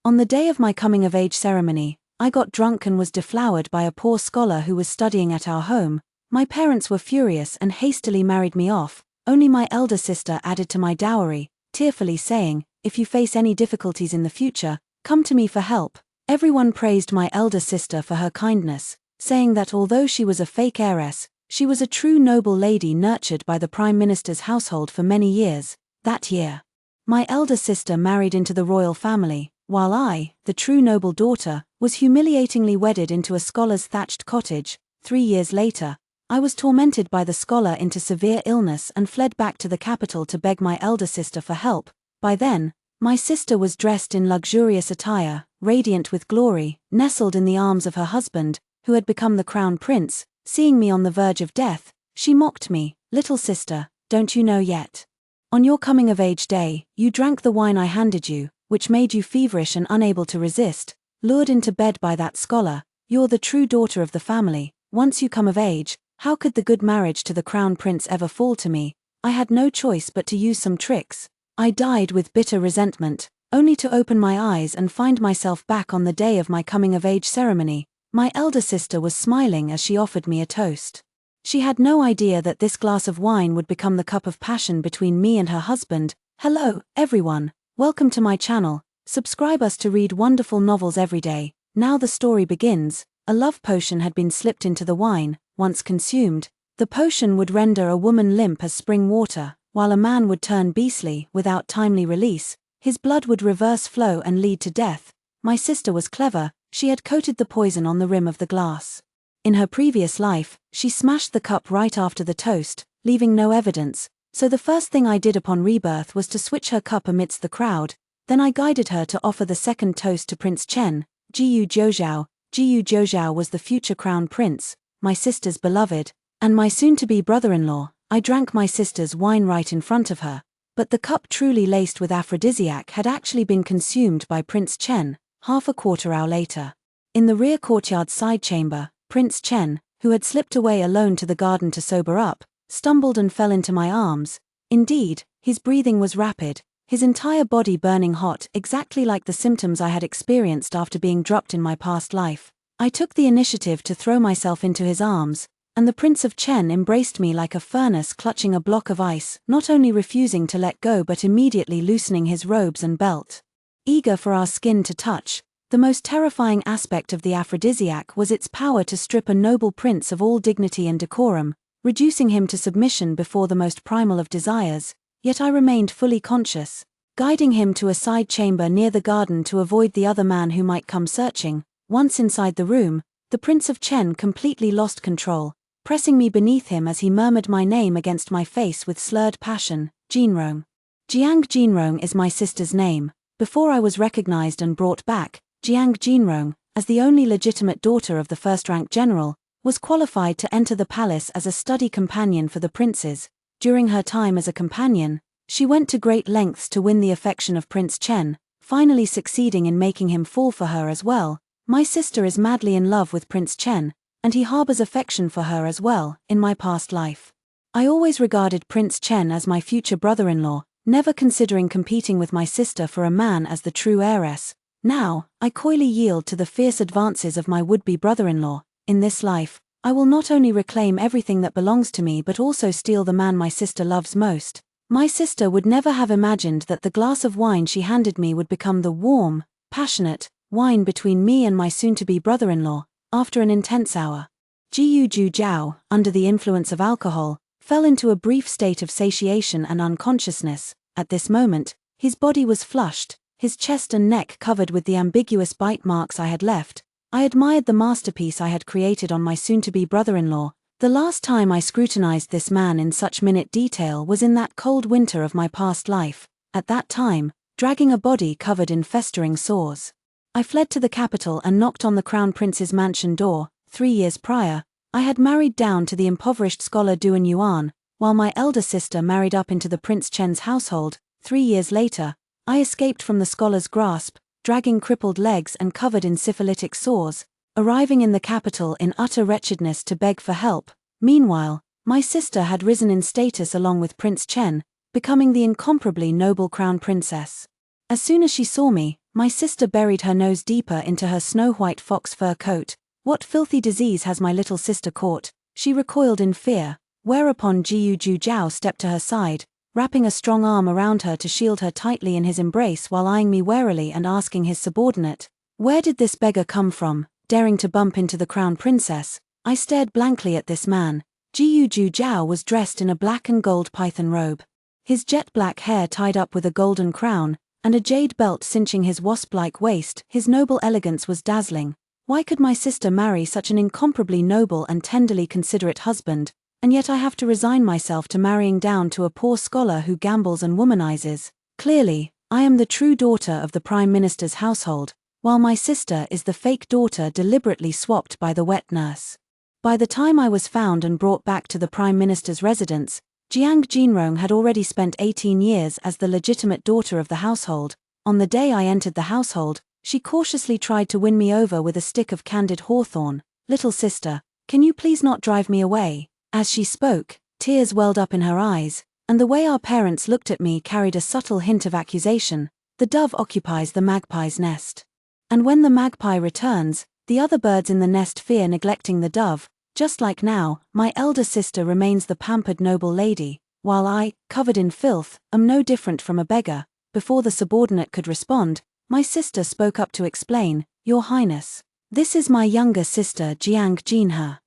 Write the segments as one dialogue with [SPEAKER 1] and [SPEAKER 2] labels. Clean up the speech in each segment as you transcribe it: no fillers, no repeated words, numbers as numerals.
[SPEAKER 1] On the day of my coming-of-age ceremony, I got drunk and was deflowered by a poor scholar who was studying at our home. My parents were furious and hastily married me off. Only my elder sister added to my dowry, tearfully saying, "If you face any difficulties in the future, come to me for help." Everyone praised my elder sister for her kindness, saying that although she was a fake heiress, she was a true noble lady nurtured by the Prime Minister's household for many years. That year, my elder sister married into the royal family, while I, the true noble daughter, was humiliatingly wedded into a scholar's thatched cottage. 3 years later, I was tormented by the scholar into severe illness and fled back to the capital to beg my elder sister for help. By then, my sister was dressed in luxurious attire, radiant with glory, nestled in the arms of her husband, who had become the crown prince. Seeing me on the verge of death, she mocked me, "Little sister, don't you know yet? On your coming-of-age day, you drank the wine I handed you, which made you feverish and unable to resist, lured into bed by that scholar. You're the true daughter of the family. Once you come of age, how could the good marriage to the crown prince ever fall to me? I had no choice but to use some tricks." I died with bitter resentment, only to open my eyes and find myself back on the day of my coming-of-age ceremony. My elder sister was smiling as she offered me a toast. She had no idea that this glass of wine would become the cup of passion between me and her husband. Hello, everyone. Welcome to my channel. Subscribe us to read wonderful novels every day. Now the story begins. A love potion had been slipped into the wine. Once consumed, the potion would render a woman limp as spring water, while a man would turn beastly without timely release. His blood would reverse flow and lead to death. My sister was clever. She had coated the poison on the rim of the glass. In her previous life, she smashed the cup right after the toast, leaving no evidence, so the first thing I did upon rebirth was to switch her cup amidst the crowd. Then I guided her to offer the second toast to Prince Chen. Jiyu Zhou. Jiyu Zhou was the future crown prince, my sister's beloved, and my soon-to-be brother-in-law. I drank my sister's wine right in front of her, but the cup truly laced with aphrodisiac had actually been consumed by Prince Chen. Half a quarter hour later, in the rear courtyard side chamber, Prince Chen, who had slipped away alone to the garden to sober up, stumbled and fell into my arms. Indeed, his breathing was rapid, his entire body burning hot, exactly like the symptoms I had experienced after being dropped in my past life. I took the initiative to throw myself into his arms, and the Prince of Chen embraced me like a furnace clutching a block of ice, not only refusing to let go but immediately loosening his robes and belt. Eager for our skin to touch, the most terrifying aspect of the aphrodisiac was its power to strip a noble prince of all dignity and decorum, reducing him to submission before the most primal of desires. Yet I remained fully conscious, guiding him to a side chamber near the garden to avoid the other man who might come searching. Once inside the room, the Prince of Chen completely lost control, pressing me beneath him as he murmured my name against my face with slurred passion, Jinrong. Jiang Jinrong is my sister's name. Before I was recognized and brought back, Jiang Jinrong, as the only legitimate daughter of the first-rank general, was qualified to enter the palace as a study companion for the princes. During her time as a companion, she went to great lengths to win the affection of Prince Chen, finally succeeding in making him fall for her as well. My sister is madly in love with Prince Chen, and he harbors affection for her as well. In my past life, I always regarded Prince Chen as my future brother-in-law, never considering competing with my sister for a man as the true heiress. Now, I coyly yield to the fierce advances of my would-be brother-in-law. In this life, I will not only reclaim everything that belongs to me but also steal the man my sister loves most. My sister would never have imagined that the glass of wine she handed me would become the warm, passionate wine between me and my soon-to-be brother-in-law. After an intense hour, Jiyu Zhou, under the influence of alcohol, fell into a brief state of satiation and unconsciousness. At this moment, his body was flushed, his chest and neck covered with the ambiguous bite marks I had left. I admired the masterpiece I had created on my soon-to-be brother-in-law. The last time I scrutinized this man in such minute detail was in that cold winter of my past life, at that time, dragging a body covered in festering sores. I fled to the capital and knocked on the crown prince's mansion door. 3 years prior, I had married down to the impoverished scholar Duan Yuan, while my elder sister married up into the Prince Chen's household. 3 years later, I escaped from the scholar's grasp, dragging crippled legs and covered in syphilitic sores, arriving in the capital in utter wretchedness to beg for help. Meanwhile, my sister had risen in status along with Prince Chen, becoming the incomparably noble crown princess. As soon as she saw me, My sister buried her nose deeper into her snow-white fox fur coat. What filthy disease has my little sister caught? She recoiled in fear, whereupon Jiu Jiao stepped to her side, wrapping a strong arm around her to shield her tightly in his embrace while eyeing me warily and asking his subordinate, "Where did this beggar come from, daring to bump into the crown princess?" I stared blankly at this man. Jiu Jiao was dressed in a black and gold python robe. His jet-black hair tied up with a golden crown, and a jade belt cinching his wasp-like waist. His noble elegance was dazzling. Why could my sister marry such an incomparably noble and tenderly considerate husband, and yet I have to resign myself to marrying down to a poor scholar who gambles and womanizes? Clearly, I am the true daughter of the Prime Minister's household, while my sister is the fake daughter deliberately swapped by the wet nurse. By the time I was found and brought back to the Prime Minister's residence, Jiang Jinrong had already spent 18 years as the legitimate daughter of the household. On the day I entered the household, she cautiously tried to win me over with a stick of candied hawthorn. "Little sister, can you please not drive me away?" As she spoke, tears welled up in her eyes, and the way our parents looked at me carried a subtle hint of accusation. The dove occupies the magpie's nest. And when the magpie returns, the other birds in the nest fear neglecting the dove. Just like now, my elder sister remains the pampered noble lady, while I, covered in filth, am no different from a beggar. Before the subordinate could respond, my sister spoke up to explain, "Your Highness, this is my younger sister Jiang Jinhe,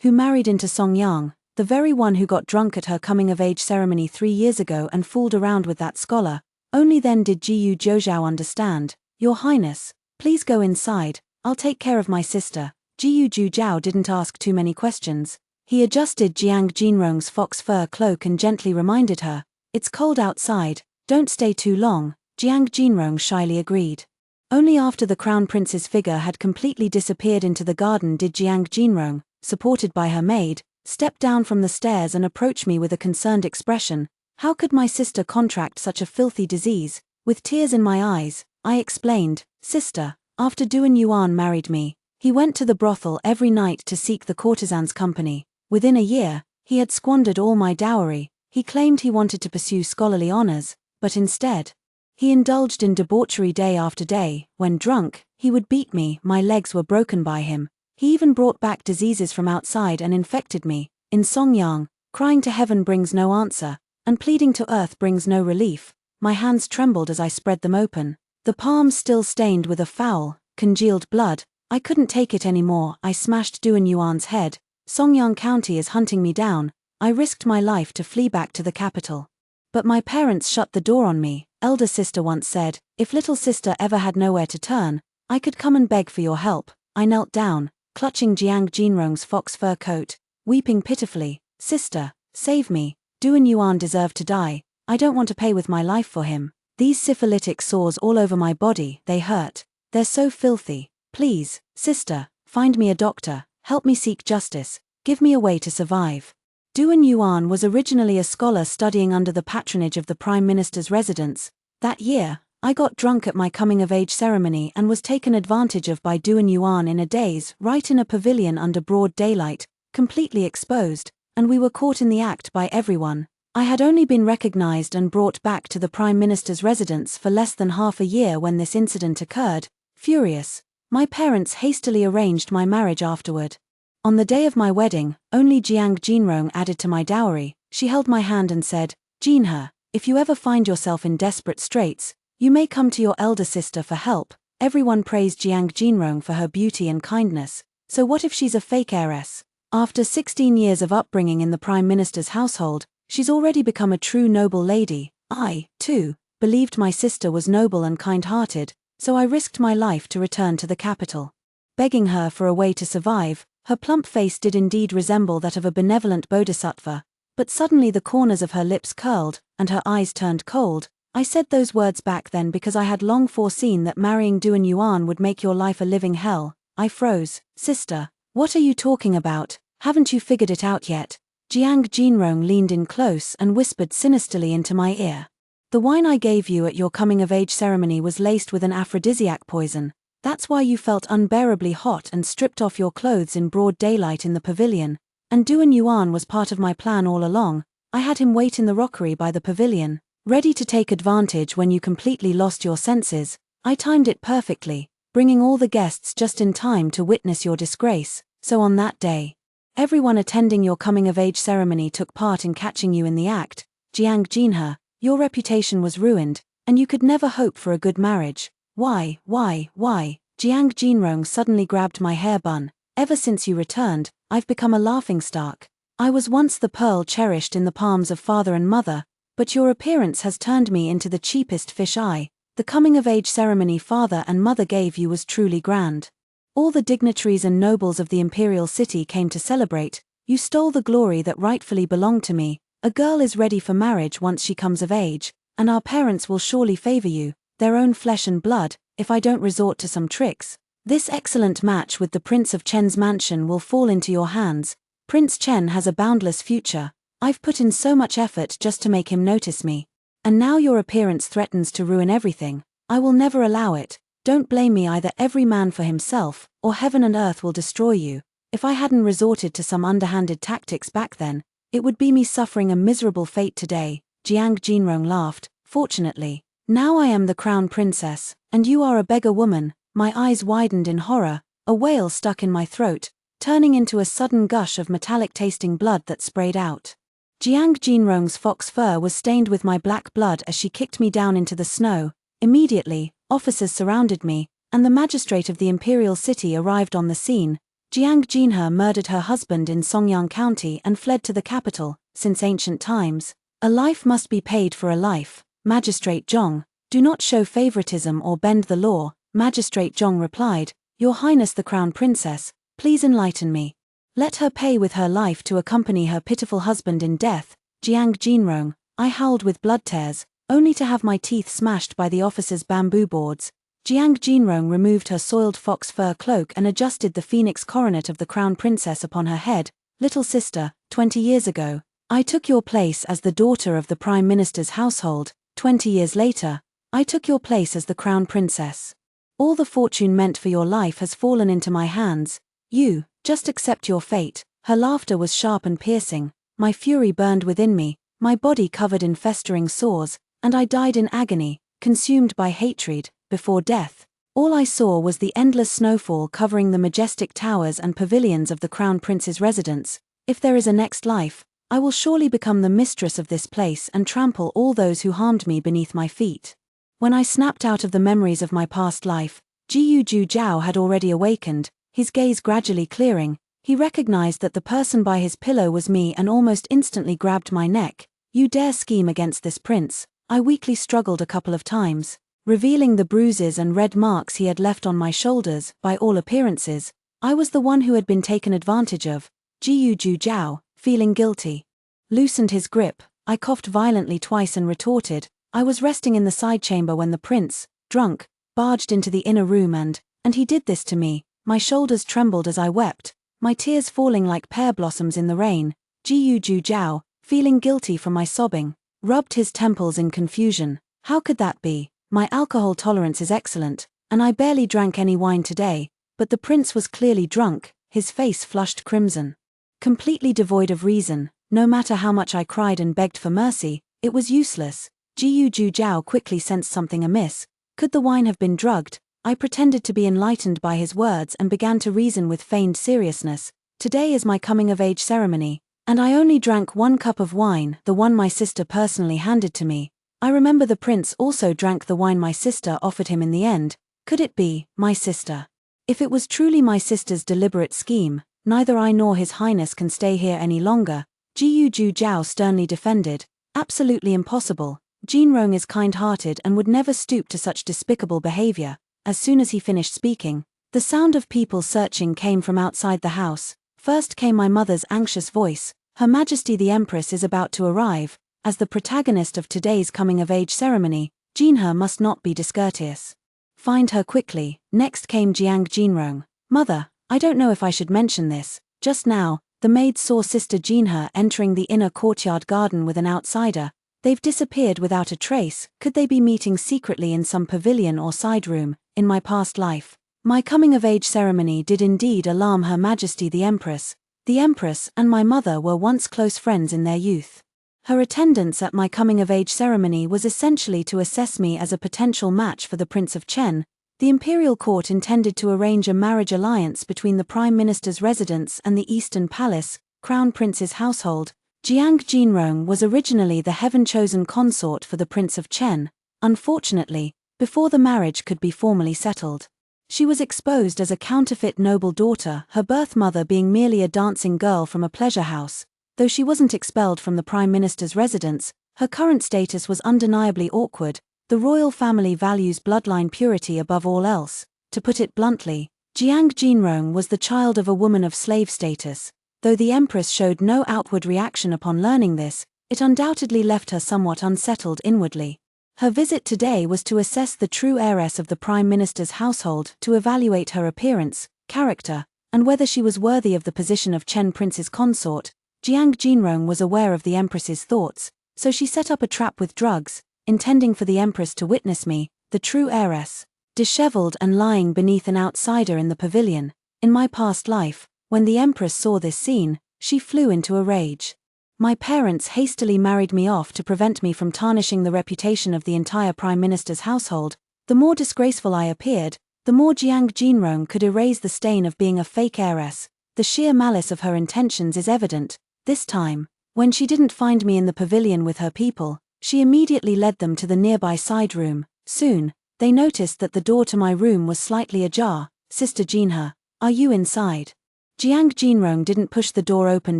[SPEAKER 1] who married into Songyang, the very one who got drunk at her coming-of-age ceremony 3 years ago and fooled around with that scholar." Only then did Jiu Jiao understand. "Your Highness, please go inside, I'll take care of my sister." Jiu Jiao didn't ask too many questions. He adjusted Jiang Jinrong's fox fur cloak and gently reminded her, "It's cold outside, don't stay too long." Jiang Jinrong shyly agreed. Only after the crown prince's figure had completely disappeared into the garden did Jiang Jinrong, supported by her maid, step down from the stairs and approach me with a concerned expression. How could my sister contract such a filthy disease? With tears in my eyes, I explained, "Sister, after Duan Yuan married me, he went to the brothel every night to seek the courtesan's company. Within a year, he had squandered all my dowry. He claimed he wanted to pursue scholarly honors, but instead, he indulged in debauchery day after day. When drunk, he would beat me, my legs were broken by him. He even brought back diseases from outside and infected me. In Songyang, crying to heaven brings no answer, and pleading to earth brings no relief." My hands trembled as I spread them open, the palms still stained with a foul, congealed blood. I couldn't take it anymore. I smashed Duan Yuan's head. "Songyang County is hunting me down." I risked my life to flee back to the capital. But my parents shut the door on me. Elder sister once said, "If little sister ever had nowhere to turn, I could come and beg for your help." I knelt down, clutching Jiang Jinrong's fox fur coat, weeping pitifully, "Sister, save me. Duan Yuan deserved to die. I don't want to pay with my life for him. These syphilitic sores all over my body, they hurt. They're so filthy. Please, sister, find me a doctor, help me seek justice, give me a way to survive." Duan Yuan was originally a scholar studying under the patronage of the Prime Minister's residence. That year, I got drunk at my coming-of-age ceremony and was taken advantage of by Duan Yuan in a daze, right in a pavilion under broad daylight, completely exposed, and we were caught in the act by everyone. I had only been recognized and brought back to the Prime Minister's residence for less than half a year when this incident occurred. Furious, my parents hastily arranged my marriage afterward. On the day of my wedding, only Jiang Jinrong added to my dowry. She held my hand and said, "Jinhe, if you ever find yourself in desperate straits, you may come to your elder sister for help." Everyone praised Jiang Jinrong for her beauty and kindness. So what if she's a fake heiress? After 16 years of upbringing in the Prime Minister's household, she's already become a true noble lady. I, too, believed my sister was noble and kind-hearted, so I risked my life to return to the capital. Begging her for a way to survive, her plump face did indeed resemble that of a benevolent bodhisattva, but suddenly the corners of her lips curled, and her eyes turned cold. I said those words back then because I had long foreseen that marrying Duan Yuan would make your life a living hell. I froze. "Sister, what are you talking about? Haven't you figured it out yet?" Jiang Jinrong leaned in close and whispered sinisterly into my ear. "The wine I gave you at your coming-of-age ceremony was laced with an aphrodisiac poison. That's why you felt unbearably hot and stripped off your clothes in broad daylight in the pavilion. And Duan Yuan was part of my plan all along. I had him wait in the rockery by the pavilion, ready to take advantage when you completely lost your senses." I timed it perfectly, bringing all the guests just in time to witness your disgrace, so on that day, everyone attending your coming-of-age ceremony took part in catching you in the act. Jiang Jinhe, your reputation was ruined, and you could never hope for a good marriage. Why? Jiang Jinrong suddenly grabbed my hair bun. Ever since you returned, I've become a laughingstock. I was once the pearl cherished in the palms of father and mother, but your appearance has turned me into the cheapest fish eye. The coming-of-age ceremony father and mother gave you was truly grand. All the dignitaries and nobles of the imperial city came to celebrate. You stole the glory that rightfully belonged to me. A girl is ready for marriage once she comes of age, and our parents will surely favor you, their own flesh and blood, if I don't resort to some tricks. This excellent match with the Prince of Chen's mansion will fall into your hands. Prince Chen has a boundless future. I've put in so much effort just to make him notice me. And now your appearance threatens to ruin everything. I will never allow it. Don't blame me either. Every man for himself, or heaven and earth will destroy you. If I hadn't resorted to some underhanded tactics back then, it would be me suffering a miserable fate today. Jiang Jinrong laughed. Fortunately, now I am the crown princess, and you are a beggar woman. My eyes widened in horror, a wail stuck in my throat, turning into a sudden gush of metallic-tasting blood that sprayed out. Jiang Jinrong's fox fur was stained with my black blood as she kicked me down into the snow. Immediately, officers surrounded me, and the magistrate of the imperial city arrived on the scene. Jiang Jinhe murdered her husband in Songyang County and fled to the capital. Since ancient times, a life must be paid for a life. Magistrate Zhong, do not show favoritism or bend the law. Magistrate Zhong replied, Your Highness the Crown Princess, please enlighten me. Let her pay with her life to accompany her pitiful husband in death. Jiang Jinrong, I howled with blood tears, only to have my teeth smashed by the officer's bamboo boards. Jiang Jinrong removed her soiled fox fur cloak and adjusted the phoenix coronet of the crown princess upon her head. Little sister, 20 years ago, I took your place as the daughter of the prime minister's household. 20 years later, I took your place as the crown princess. All the fortune meant for your life has fallen into my hands. You, just accept your fate. Her laughter was sharp and piercing. My fury burned within me, my body covered in festering sores, and I died in agony, consumed by hatred. Before death, all I saw was the endless snowfall covering the majestic towers and pavilions of the crown prince's residence. If there is a next life, I will surely become the mistress of this place and trample all those who harmed me beneath my feet. When I snapped out of the memories of my past life, Jiyu Ju Zhao had already awakened, his gaze gradually clearing. He recognized that the person by his pillow was me and almost instantly grabbed my neck. You dare scheme against this prince? I weakly struggled a couple of times, revealing the bruises and red marks he had left on my shoulders. By all appearances, I was the one who had been taken advantage of. Jiyu Ju Zhao, feeling guilty, loosened his grip. I coughed violently twice and retorted, I was resting in the side chamber when the prince, drunk, barged into the inner room and he did this to me. My shoulders trembled as I wept, my tears falling like pear blossoms in the rain. Jiyu Ju Zhao, feeling guilty from my sobbing, rubbed his temples in confusion. How could that be? My alcohol tolerance is excellent, and I barely drank any wine today, but the prince was clearly drunk, his face flushed crimson. Completely devoid of reason, no matter how much I cried and begged for mercy, it was useless. Jiyu Ju Zhao quickly sensed something amiss. Could the wine have been drugged? I pretended to be enlightened by his words and began to reason with feigned seriousness. Today is my coming-of-age ceremony, and I only drank 1 cup of wine, the one my sister personally handed to me. I remember the prince also drank the wine my sister offered him in the end. Could it be my sister? If it was truly my sister's deliberate scheme, neither I nor His Highness can stay here any longer. Jiyu Ju Zhao sternly defended. Absolutely impossible. Jinrong is kind-hearted and would never stoop to such despicable behavior. As soon as he finished speaking, the sound of people searching came from outside the house. First came my mother's anxious voice. Her Majesty the Empress is about to arrive. As the protagonist of today's coming-of-age ceremony, Jinhe must not be discourteous. Find her quickly. Next came Jiang Jinrong. Mother, I don't know if I should mention this. Just now, the maids saw Sister Jinhe entering the inner courtyard garden with an outsider. They've disappeared without a trace. Could they be meeting secretly in some pavilion or side room? In my past life, my coming-of-age ceremony did indeed alarm Her Majesty the Empress. The Empress and my mother were once close friends in their youth. Her attendance at my coming-of-age ceremony was essentially to assess me as a potential match for the Prince of Chen. The imperial court intended to arrange a marriage alliance between the Prime Minister's residence and the Eastern Palace, Crown Prince's household. Jiang Jinrong was originally the heaven-chosen consort for the Prince of Chen. Unfortunately, before the marriage could be formally settled, she was exposed as a counterfeit noble daughter, her birth mother being merely a dancing girl from a pleasure house. Though she wasn't expelled from the Prime Minister's residence, her current status was undeniably awkward. The royal family values bloodline purity above all else. To put it bluntly, Jiang Jinrong was the child of a woman of slave status. Though the Empress showed no outward reaction upon learning this, it undoubtedly left her somewhat unsettled inwardly. Her visit today was to assess the true heiress of the Prime Minister's household, to evaluate her appearance, character, and whether she was worthy of the position of Chen Prince's consort. Jiang Jinrong was aware of the Empress's thoughts, so she set up a trap with drugs, intending for the Empress to witness me, the true heiress, disheveled and lying beneath an outsider in the pavilion. In my past life, when the Empress saw this scene, she flew into a rage. My parents hastily married me off to prevent me from tarnishing the reputation of the entire Prime Minister's household. The more disgraceful I appeared, the more Jiang Jinrong could erase the stain of being a fake heiress. The sheer malice of her intentions is evident. This time, when she didn't find me in the pavilion with her people, she immediately led them to the nearby side room. Soon, they noticed that the door to my room was slightly ajar. Sister Jinhe, are you inside? Jiang Jinrong didn't push the door open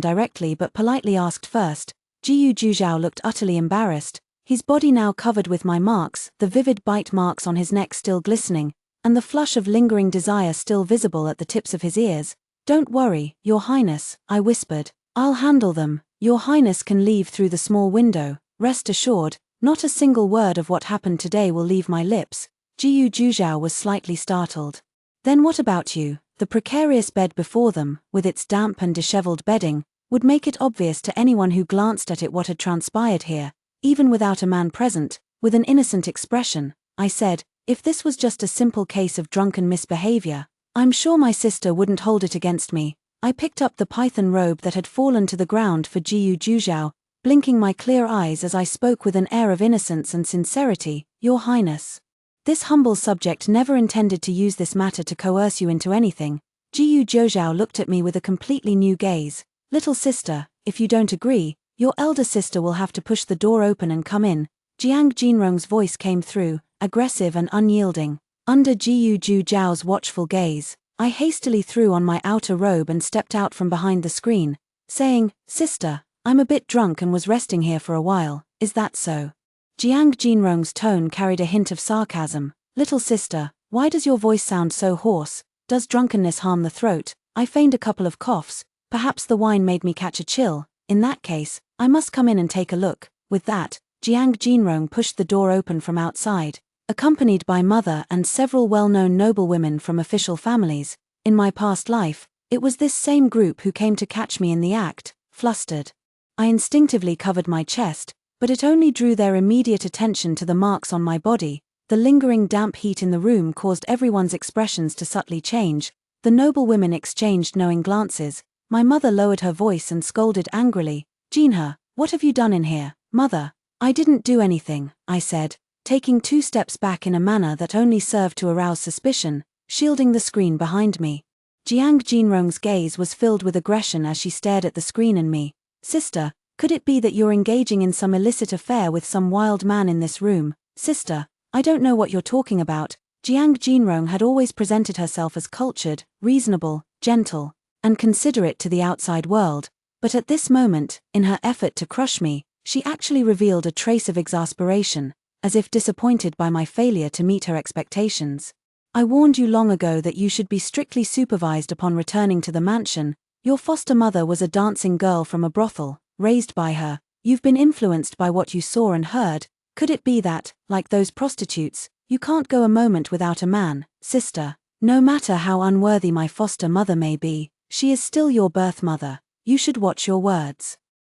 [SPEAKER 1] directly but politely asked first. Jiyu Juzhao looked utterly embarrassed, his body now covered with my marks, the vivid bite marks on his neck still glistening, and the flush of lingering desire still visible at the tips of his ears. Don't worry, Your Highness, I whispered. I'll handle them. Your Highness can leave through the small window. Rest assured, not a single word of what happened today will leave my lips. Jiyu Juzhao was slightly startled. Then what about you? The precarious bed before them, with its damp and disheveled bedding, would make it obvious to anyone who glanced at it what had transpired here, even without a man present. With an innocent expression, I said, if this was just a simple case of drunken misbehavior, I'm sure my sister wouldn't hold it against me. I picked up the python robe that had fallen to the ground for Jiyu Juzhao, blinking my clear eyes as I spoke with an air of innocence and sincerity. Your Highness, this humble subject never intended to use this matter to coerce you into anything. Jiyu Juzhao looked at me with a completely new gaze. Little sister, if you don't agree, your elder sister will have to push the door open and come in. Jiang Jinrong's voice came through, aggressive and unyielding. Under Jiyu Juzhao's watchful gaze, I hastily threw on my outer robe and stepped out from behind the screen, saying, Sister, I'm a bit drunk and was resting here for a while. Is that so? Jiang Jinrong's tone carried a hint of sarcasm. Little sister, why does your voice sound so hoarse? Does drunkenness harm the throat? I feigned a couple of coughs. Perhaps the wine made me catch a chill. In that case, I must come in and take a look. With that, Jiang Jinrong pushed the door open from outside, accompanied by mother and several well-known noblewomen from official families. In my past life, it was this same group who came to catch me in the act. Flustered, I instinctively covered my chest, but it only drew their immediate attention to the marks on my body. The lingering damp heat in the room caused everyone's expressions to subtly change. The noblewomen exchanged knowing glances. My mother lowered her voice and scolded angrily. Jinhe, what have you done in here? Mother, I didn't do anything, I said, taking 2 steps back in a manner that only served to arouse suspicion, shielding the screen behind me. Jiang Jinrong's gaze was filled with aggression as she stared at the screen and me. Sister, could it be that you're engaging in some illicit affair with some wild man in this room? Sister, I don't know what you're talking about. Jiang Jinrong had always presented herself as cultured, reasonable, gentle, and considerate to the outside world, but at this moment, in her effort to crush me, she actually revealed a trace of exasperation, as if disappointed by my failure to meet her expectations. I warned you long ago that you should be strictly supervised upon returning to the mansion. Your foster mother was a dancing girl from a brothel, raised by her. You've been influenced by what you saw and heard. Could it be that, like those prostitutes, you can't go a moment without a man? Sister, no matter how unworthy my foster mother may be, she is still your birth mother. You should watch your words.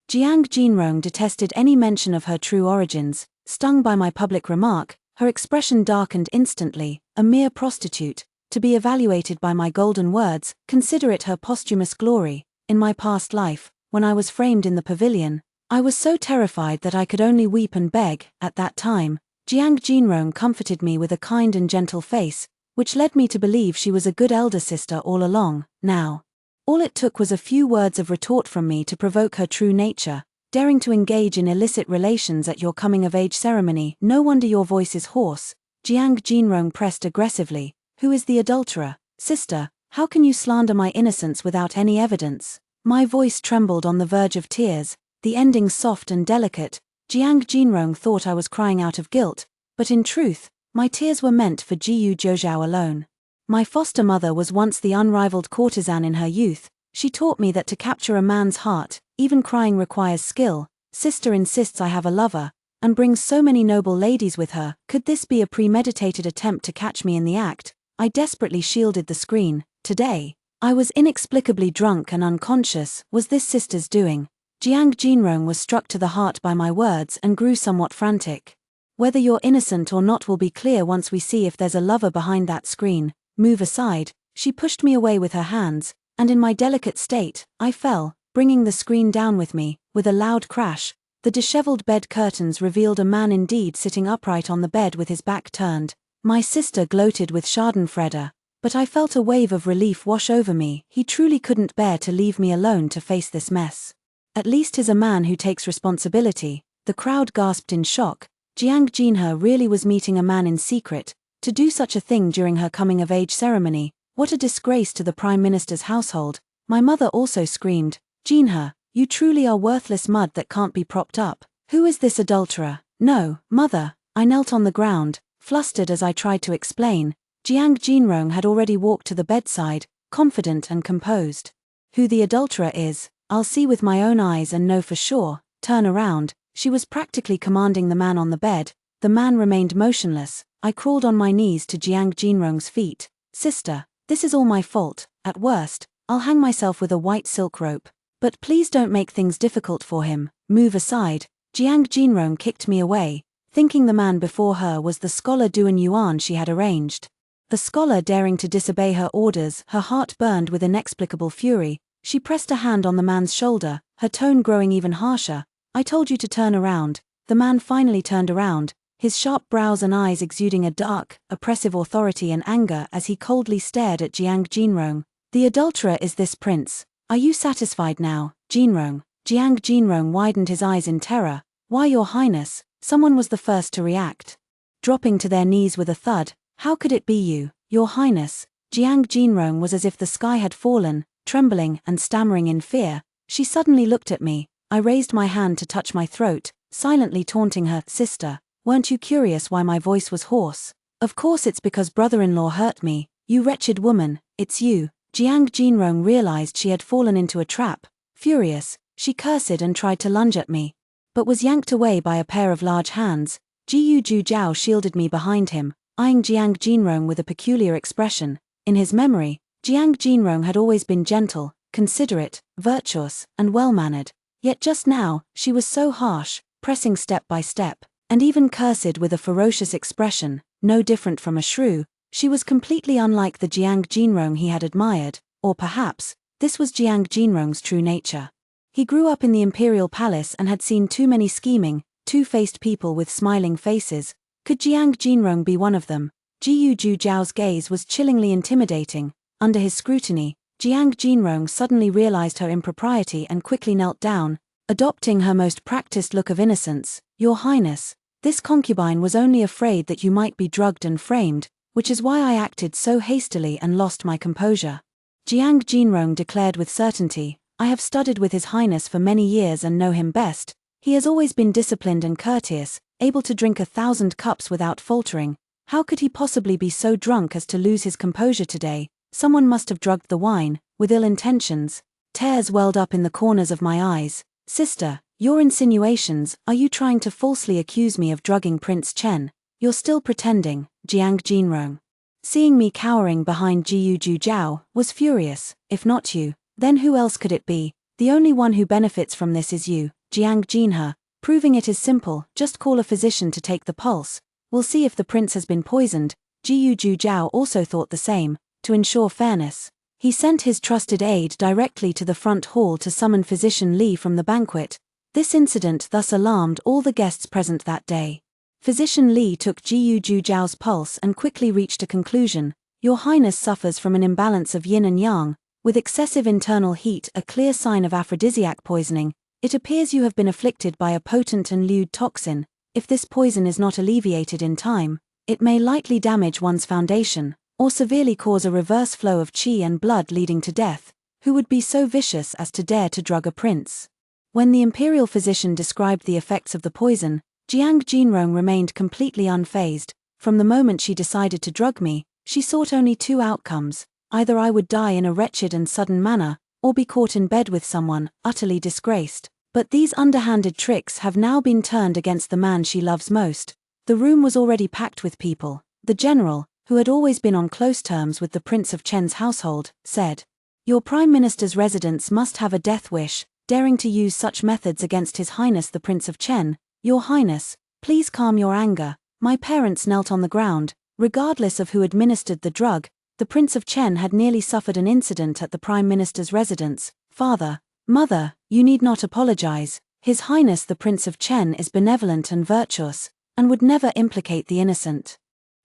[SPEAKER 1] Jiang Jinrong detested any mention of her true origins. Stung by my public remark, her expression darkened instantly. A mere prostitute, to be evaluated by my golden words, consider it her posthumous glory. In my past life, when I was framed in the pavilion, I was so terrified that I could only weep and beg. At that time, Jiang Jinrong comforted me with a kind and gentle face, which led me to believe she was a good elder sister all along. Now, all it took was a few words of retort from me to provoke her true nature. Daring to engage in illicit relations at your coming-of-age ceremony, no wonder your voice is hoarse. Jiang Jinrong pressed aggressively. Who is the adulterer? Sister, how can you slander my innocence without any evidence? My voice trembled on the verge of tears, the ending soft and delicate. Jiang Jinrong thought I was crying out of guilt, but in truth, my tears were meant for Jiyu Zhoujiao alone. My foster mother was once the unrivaled courtesan in her youth. She taught me that to capture a man's heart, even crying requires skill. Sister insists I have a lover, and brings so many noble ladies with her. Could this be a premeditated attempt to catch me in the act? I desperately shielded the screen. Today, I was inexplicably drunk and unconscious. Was this sister's doing? Jiang Jinrong was struck to the heart by my words and grew somewhat frantic. Whether you're innocent or not will be clear once we see if there's a lover behind that screen. Move aside. She pushed me away with her hands, and in my delicate state, I fell, bringing the screen down with me. With a loud crash, the disheveled bed curtains revealed a man indeed sitting upright on the bed with his back turned. My sister gloated with schadenfreude, but I felt a wave of relief wash over me. He truly couldn't bear to leave me alone to face this mess. At least he's a man who takes responsibility. The crowd gasped in shock. Jiang Jinhe really was meeting a man in secret. To do such a thing during her coming-of-age ceremony, what a disgrace to the Prime Minister's household. My mother also screamed, Jinhe, you truly are worthless mud that can't be propped up. Who is this adulterer? No, mother. I knelt on the ground, flustered as I tried to explain. Jiang Jinrong had already walked to the bedside, confident and composed. Who the adulterer is, I'll see with my own eyes and know for sure. Turn around. She was practically commanding the man on the bed. The man remained motionless. I crawled on my knees to Jiang Jinrong's feet. Sister, this is all my fault. At worst, I'll hang myself with a white silk rope. But please don't make things difficult for him. Move aside. Jiang Jinrong kicked me away, thinking the man before her was the scholar Duan Yuan she had arranged. The scholar daring to disobey her orders, her heart burned with inexplicable fury. She pressed a hand on the man's shoulder, her tone growing even harsher. I told you to turn around. The man finally turned around, his sharp brows and eyes exuding a dark, oppressive authority and anger as he coldly stared at Jiang Jinrong. The adulterer is this prince. Are you satisfied now, Jinrong? Jiang Jinrong widened his eyes in terror. Why, your highness? Someone was the first to react. Dropping to their knees with a thud. How could it be you, your highness? Jiang Jinrong was as if the sky had fallen. Trembling and stammering in fear, she suddenly looked at me. I raised my hand to touch my throat, silently taunting her. Sister, weren't you curious why my voice was hoarse? Of course it's because brother-in-law hurt me. You wretched woman, it's you. Jiang Jinrong realized she had fallen into a trap. Furious, she cursed and tried to lunge at me, but was yanked away by a pair of large hands. Jiyu Zhoujiao shielded me behind him, eyeing Jiang Jinrong with a peculiar expression. In his memory, Jiang Jinrong had always been gentle, considerate, virtuous, and well-mannered. Yet just now, she was so harsh, pressing step by step, and even cursed with a ferocious expression. No different from a shrew, she was completely unlike the Jiang Jinrong he had admired, or perhaps, this was Jiang Jinrong's true nature. He grew up in the imperial palace and had seen too many scheming, two-faced people with smiling faces. Could Jiang Jinrong be one of them? Jiyu Zhoujiao's gaze was chillingly intimidating. Under his scrutiny, Jiang Jinrong suddenly realized her impropriety and quickly knelt down, adopting her most practiced look of innocence. Your highness, this concubine was only afraid that you might be drugged and framed, which is why I acted so hastily and lost my composure. Jiang Jinrong declared with certainty, I have studied with his highness for many years and know him best. He has always been disciplined and courteous, able to drink 1,000 cups without faltering. How could he possibly be so drunk as to lose his composure today? Someone must have drugged the wine, with ill intentions. Tears welled up in the corners of my eyes. Sister, your insinuations, are you trying to falsely accuse me of drugging Prince Chen? You're still pretending, Jiang Jinrong. Seeing me cowering behind Jiyu Zhoujiao, was furious. If not you, then who else could it be? The only one who benefits from this is you, Jiang Jinhe. Proving it is simple, just call a physician to take the pulse. We'll see if the prince has been poisoned. Jiyu Zhoujiao also thought the same. To ensure fairness, he sent his trusted aide directly to the front hall to summon physician Li from the banquet. This incident thus alarmed all the guests present that day. Physician Li took Jiyu Jujiao's pulse and quickly reached a conclusion. Your Highness suffers from an imbalance of yin and yang, with excessive internal heat, a clear sign of aphrodisiac poisoning. It appears you have been afflicted by a potent and lewd toxin. If this poison is not alleviated in time, it may lightly damage one's foundation, or severely cause a reverse flow of qi and blood leading to death. Who would be so vicious as to dare to drug a prince? When the imperial physician described the effects of the poison, Jiang Jinrong remained completely unfazed. From the moment she decided to drug me, she sought only two outcomes: either I would die in a wretched and sudden manner, or be caught in bed with someone, utterly disgraced. But these underhanded tricks have now been turned against the man she loves most. The room was already packed with people. The general, who had always been on close terms with the Prince of Chen's household, said, "Your Prime Minister's residence must have a death wish, daring to use such methods against His Highness the Prince of Chen. Your Highness, please calm your anger." My parents knelt on the ground. Regardless of who administered the drug, the Prince of Chen had nearly suffered an incident at the Prime Minister's residence. "Father, Mother, you need not apologize. His Highness the Prince of Chen is benevolent and virtuous, and would never implicate the innocent."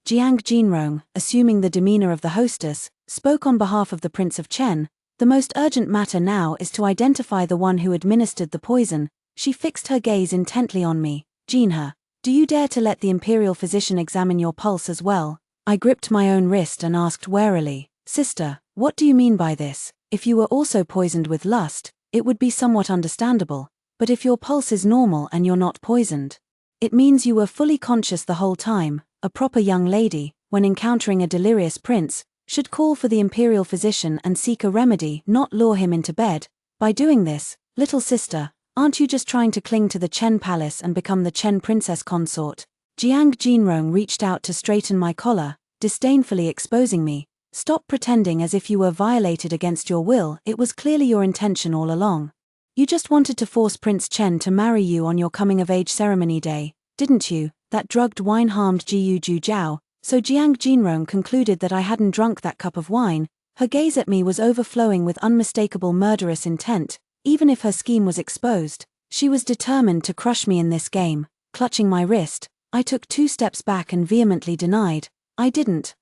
[SPEAKER 1] Jiang Jinrong, assuming the demeanor of the hostess, spoke on behalf of the Prince of Chen. "The most urgent matter now is to identify the one who administered the poison." She fixed her gaze intently on me. "Jinhe, do you dare to let the imperial physician examine your pulse as well?" I gripped my own wrist and asked warily, "Sister, what do you mean by this? If you were also poisoned with lust, it would be somewhat understandable, but if your pulse is normal and you're not poisoned, it means you were fully conscious the whole time. A proper young lady, when encountering a delirious prince, should call for the imperial physician and seek a remedy, not lure him into bed. By doing this, little sister, aren't you just trying to cling to the Chen palace and become the Chen princess consort?" Jiang Jinrong reached out to straighten my collar, disdainfully exposing me. "Stop pretending as if you were violated against your will. It was clearly your intention all along. You just wanted to force Prince Chen to marry you on your coming-of-age ceremony day, didn't you? That drugged wine harmed Jiyu Jujiao." So Jiang Jinrong concluded that I hadn't drunk that cup of wine. Her gaze at me was overflowing with unmistakable murderous intent. Even if her scheme was exposed, she was determined to crush me in this game. Clutching my wrist, I took 2 steps back and vehemently denied. I didn't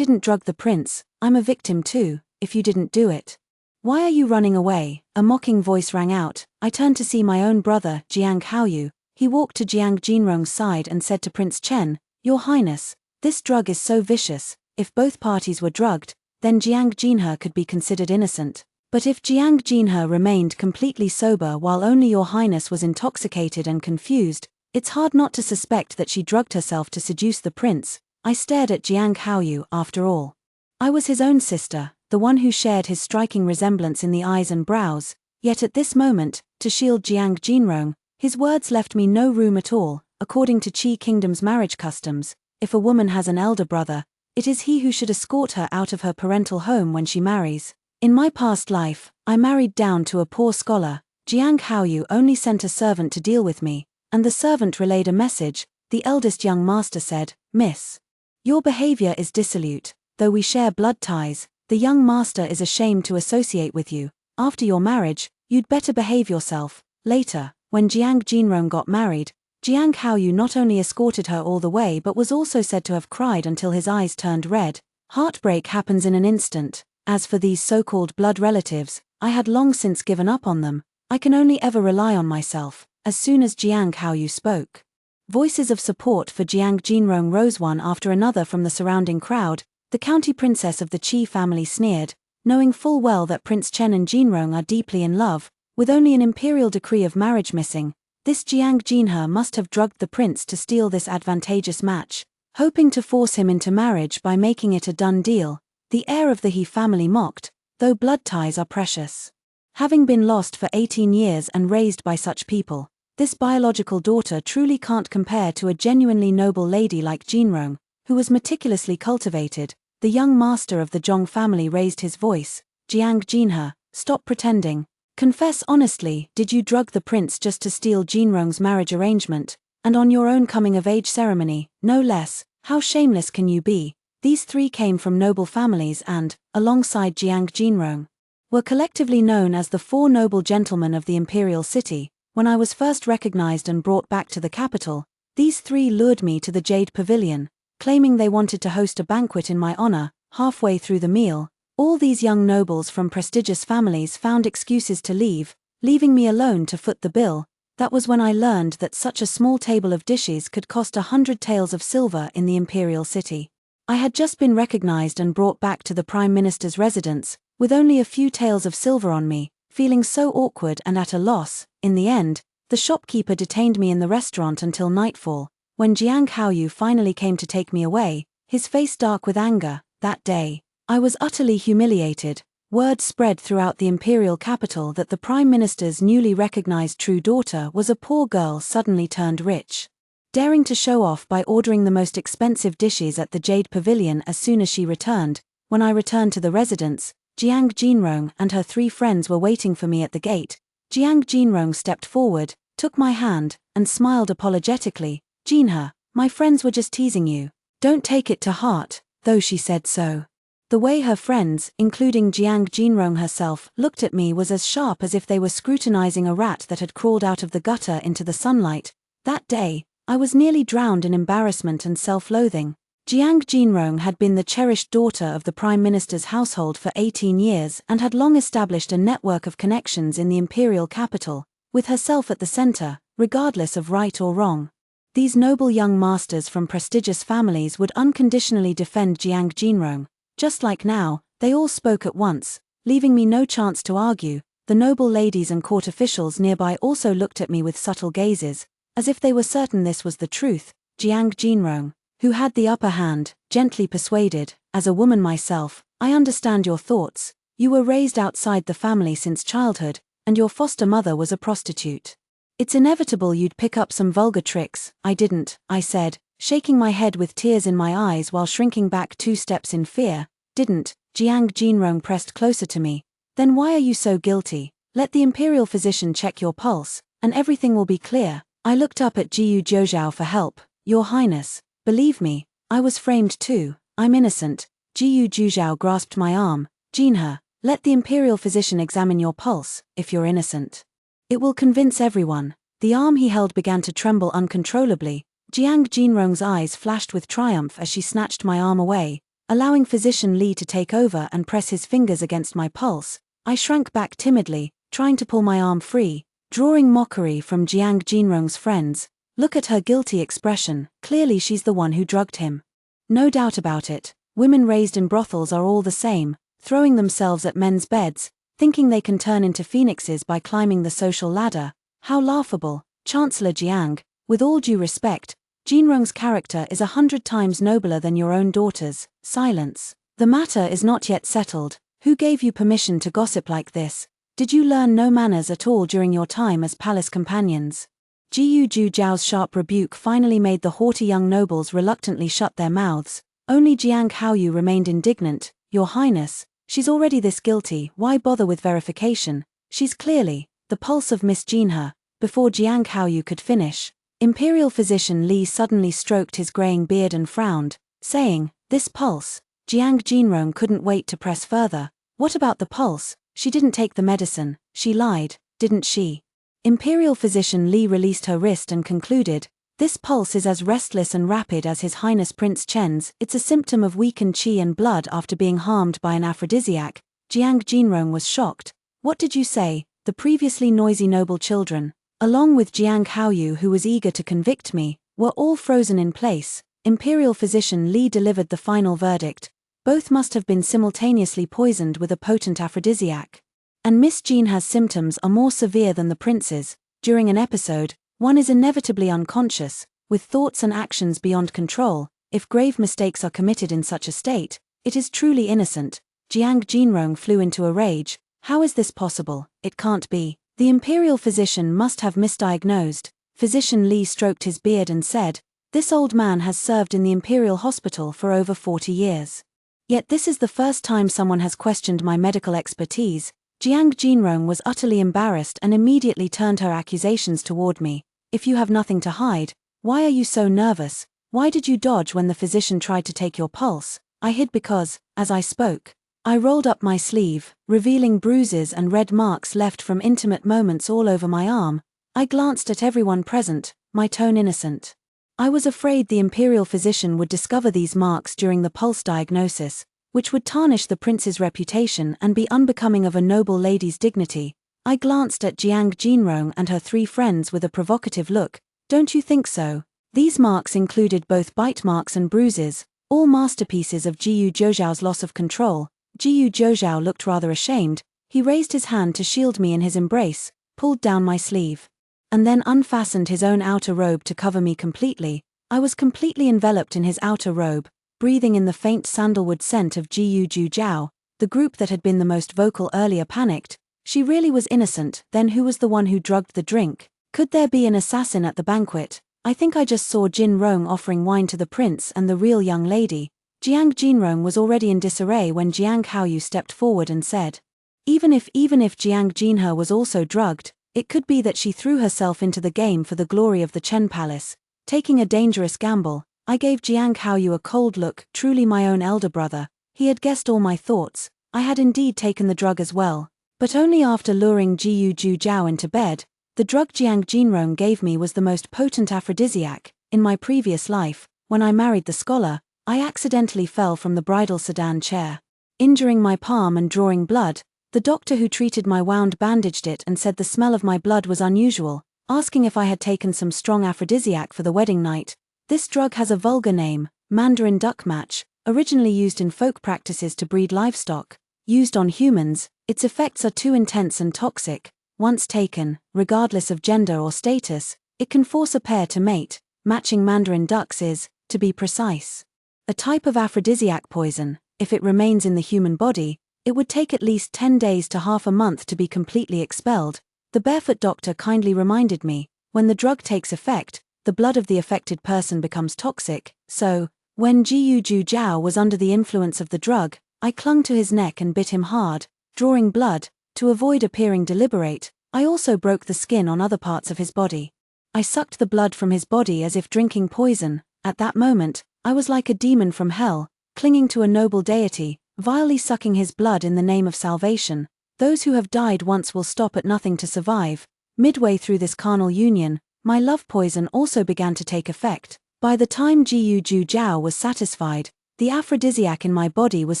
[SPEAKER 1] drug the prince. I'm a victim too, if you didn't do it." "Why are you running away?" a mocking voice rang out. I turned to see my own brother, Jiang Haoyu. He walked to Jiang Jinrong's side and said to Prince Chen, "Your Highness, this drug is so vicious. If both parties were drugged, then Jiang Jinhe could be considered innocent. But if Jiang Jinhe remained completely sober while only your Highness was intoxicated and confused, it's hard not to suspect that she drugged herself to seduce the prince." I stared at Jiang Haoyu. After all, I was his own sister, the one who shared his striking resemblance in the eyes and brows. Yet at this moment, to shield Jiang Jinrong, his words left me no room at all. According to Qi Kingdom's marriage customs, if a woman has an elder brother, it is he who should escort her out of her parental home when she marries. In my past life, I married down to a poor scholar. Jiang Haoyu only sent a servant to deal with me, and the servant relayed a message. The eldest young master said, "Miss, your behavior is dissolute. Though we share blood ties, the young master is ashamed to associate with you. After your marriage, you'd better behave yourself." Later, when Jiang Jinrong got married, Jiang Haoyu not only escorted her all the way but was also said to have cried until his eyes turned red. Heartbreak happens in an instant. As for these so-called blood relatives, I had long since given up on them. I can only ever rely on myself. As soon as Jiang Haoyu spoke, voices of support for Jiang Jinrong rose one after another from the surrounding crowd. The county princess of the Qi family sneered, knowing full well that Prince Chen and Jinrong are deeply in love. With only an imperial decree of marriage missing, this Jiang Jinhe must have drugged the prince to steal this advantageous match, hoping to force him into marriage by making it a done deal. The heir of the He family mocked, though blood ties are precious. Having been lost for 18 years and raised by such people, this biological daughter truly can't compare to a genuinely noble lady like Jinrong, who was meticulously cultivated. The young master of the Zhong family raised his voice. "Jiang Jinhe, stop pretending. Confess honestly, did you drug the prince just to steal Jinrong's marriage arrangement, and on your own coming-of-age ceremony, no less? How shameless can you be?" These 3 came from noble families and, alongside Jiang Jinrong, were collectively known as the 4 noble gentlemen of the imperial city. When I was first recognized and brought back to the capital, these three lured me to the Jade Pavilion, claiming they wanted to host a banquet in my honor. Halfway through the meal, all these young nobles from prestigious families found excuses to leave, leaving me alone to foot the bill. That was when I learned that such a small table of dishes could cost 100 taels of silver in the imperial city. I had just been recognized and brought back to the Prime Minister's residence, with only a few taels of silver on me, feeling so awkward and at a loss. In the end, the shopkeeper detained me in the restaurant until nightfall. When Jiang Haoyu finally came to take me away, his face dark with anger. That day, I was utterly humiliated. Word spread throughout the imperial capital that the Prime Minister's newly recognized true daughter was a poor girl suddenly turned rich. Daring to show off by ordering the most expensive dishes at the Jade Pavilion as soon as she returned. When I returned to the residence, Jiang Jinrong and her three friends were waiting for me at the gate. Jiang Jinrong stepped forward, took my hand, and smiled apologetically. "Jinhe, my friends were just teasing you. Don't take it to heart," though she said so. The way her friends, including Jiang Jinrong herself, looked at me was as sharp as if they were scrutinizing a rat that had crawled out of the gutter into the sunlight. That day, I was nearly drowned in embarrassment and self-loathing. Jiang Jinrong had been the cherished daughter of the Prime Minister's household for 18 years and had long established a network of connections in the imperial capital, with herself at the center, regardless of right or wrong. These noble young masters from prestigious families would unconditionally defend Jiang Jinrong. Just like now, they all spoke at once, leaving me no chance to argue. The noble ladies and court officials nearby also looked at me with subtle gazes, as if they were certain this was the truth. Jiang Jinrong, who had the upper hand, gently persuaded, "As a woman myself, I understand your thoughts. You were raised outside the family since childhood, and your foster mother was a prostitute. It's inevitable you'd pick up some vulgar tricks." "I didn't," I said, shaking my head with tears in my eyes while shrinking back 2 steps in fear. "Didn't?" Jiang Jinrong pressed closer to me. "Then why are you so guilty? Let the imperial physician check your pulse, and everything will be clear." I looked up at Jiyu Jiuzhao for help. "Your Highness, believe me, I was framed too. I'm innocent." Jiyu Jiuzhao grasped my arm. "Jinhe, let the imperial physician examine your pulse. If you're innocent, it will convince everyone." The arm he held began to tremble uncontrollably. Jiang Jinrong's eyes flashed with triumph as she snatched my arm away, allowing Physician Li to take over and press his fingers against my pulse. I shrank back timidly, trying to pull my arm free, drawing mockery from Jiang Jinrong's friends. "Look at her guilty expression, clearly she's the one who drugged him." No doubt about it, women raised in brothels are all the same, throwing themselves at men's beds, thinking they can turn into phoenixes by climbing the social ladder. How laughable. "Chancellor Jiang, with all due respect, Jinrong's character is 100 times nobler than your own daughter's." Silence. "The matter is not yet settled. Who gave you permission to gossip like this? Did you learn no manners at all during your time as palace companions?" Jiyu Jiuzhao's sharp rebuke finally made the haughty young nobles reluctantly shut their mouths. Only Jiang Haoyu remained indignant. "Your Highness, she's already this guilty, why bother with verification? She's clearly the pulse of Miss Jinhe." Before Jiang Haoyu could finish, Imperial Physician Li suddenly stroked his graying beard and frowned, saying, "This pulse." Jiang Jinrong couldn't wait to press further. "What about the pulse? She didn't take the medicine. She lied, didn't she?" Imperial Physician Li released her wrist and concluded, "This pulse is as restless and rapid as His Highness Prince Chen's. It's a symptom of weakened qi and blood after being harmed by an aphrodisiac." Jiang Jinrong was shocked. "What did you say?" The previously noisy noble children, along with Jiang Haoyu who was eager to convict me, were all frozen in place. Imperial Physician Li delivered the final verdict. Both must have been simultaneously poisoned with a potent aphrodisiac. And Miss Jinhe's symptoms are more severe than the prince's. During an episode, one is inevitably unconscious, with thoughts and actions beyond control. If grave mistakes are committed in such a state, it is truly innocent. Jiang Jinrong flew into a rage. "How is this possible? It can't be. The imperial physician must have misdiagnosed." Physician Li stroked his beard and said, "This old man has served in the imperial hospital for over 40 years. Yet this is the first time someone has questioned my medical expertise." Jiang Jinrong was utterly embarrassed and immediately turned her accusations toward me. "If you have nothing to hide, why are you so nervous? Why did you dodge when the physician tried to take your pulse?" "I hid because, as I spoke, I rolled up my sleeve, revealing bruises and red marks left from intimate moments all over my arm." I glanced at everyone present, my tone innocent. I was afraid the imperial physician would discover these marks during the pulse diagnosis, which would tarnish the prince's reputation and be unbecoming of a noble lady's dignity. I glanced at Jiang Jinrong and her 3 friends with a provocative look. Don't you think so? These marks included both bite marks and bruises, all masterpieces of Jiyu Zhou's loss of control. Jiyu Zhou looked rather ashamed. He raised his hand to shield me in his embrace, pulled down my sleeve, and then unfastened his own outer robe to cover me completely. I was completely enveloped in his outer robe, breathing in the faint sandalwood scent of Jiyu Zhou. The group that had been the most vocal earlier panicked. She really was innocent. Then who was the one who drugged the drink? Could there be an assassin at the banquet? I think I just saw Jin Rong offering wine to the prince and the real young lady. Jiang Jinrong was already in disarray when Jiang Haoyu stepped forward and said, Even if Jiang Jinhe was also drugged, it could be that she threw herself into the game for the glory of the Chen Palace, taking a dangerous gamble. I gave Jiang Haoyu a cold look. Truly my own elder brother. He had guessed all my thoughts. I had indeed taken the drug as well, but only after luring Jiyu Zhou into bed. The drug Jiang Jinrong gave me was the most potent aphrodisiac. In my previous life, when I married the scholar, I accidentally fell from the bridal sedan chair, injuring my palm and drawing blood. The doctor who treated my wound bandaged it and said the smell of my blood was unusual, asking if I had taken some strong aphrodisiac for the wedding night. This drug has a vulgar name, Mandarin duck match, originally used in folk practices to breed livestock. Used on humans, its effects are too intense and toxic. Once taken, regardless of gender or status, it can force a pair to mate. Matching Mandarin ducks is, to be precise, a type of aphrodisiac poison. If it remains in the human body, it would take at least 10 days to half a month to be completely expelled. The barefoot doctor kindly reminded me, when the drug takes effect, the blood of the affected person becomes toxic. So, when Jiyu Zhou was under the influence of the drug, I clung to his neck and bit him hard, drawing blood. To avoid appearing deliberate, I also broke the skin on other parts of his body. I sucked the blood from his body as if drinking poison. At that moment, I was like a demon from hell, clinging to a noble deity, vilely sucking his blood in the name of salvation. Those who have died once will stop at nothing to survive. Midway through this carnal union, my love poison also began to take effect. By the time Jiyu Zhou was satisfied, the aphrodisiac in my body was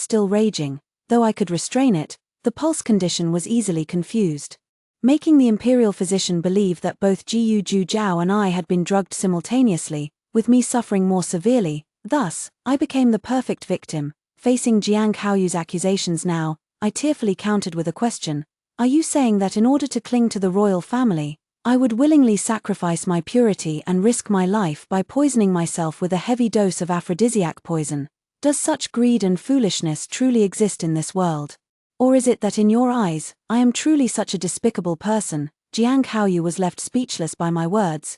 [SPEAKER 1] still raging. Though I could restrain it, the pulse condition was easily confused, making the imperial physician believe that both Jiyu Zhou and I had been drugged simultaneously, with me suffering more severely. Thus, I became the perfect victim. Facing Jiang Haoyu's accusations now, I tearfully countered with a question. Are you saying that in order to cling to the royal family, I would willingly sacrifice my purity and risk my life by poisoning myself with a heavy dose of aphrodisiac poison? Does such greed and foolishness truly exist in this world? Or is it that in your eyes, I am truly such a despicable person? Jiang Haoyu was left speechless by my words.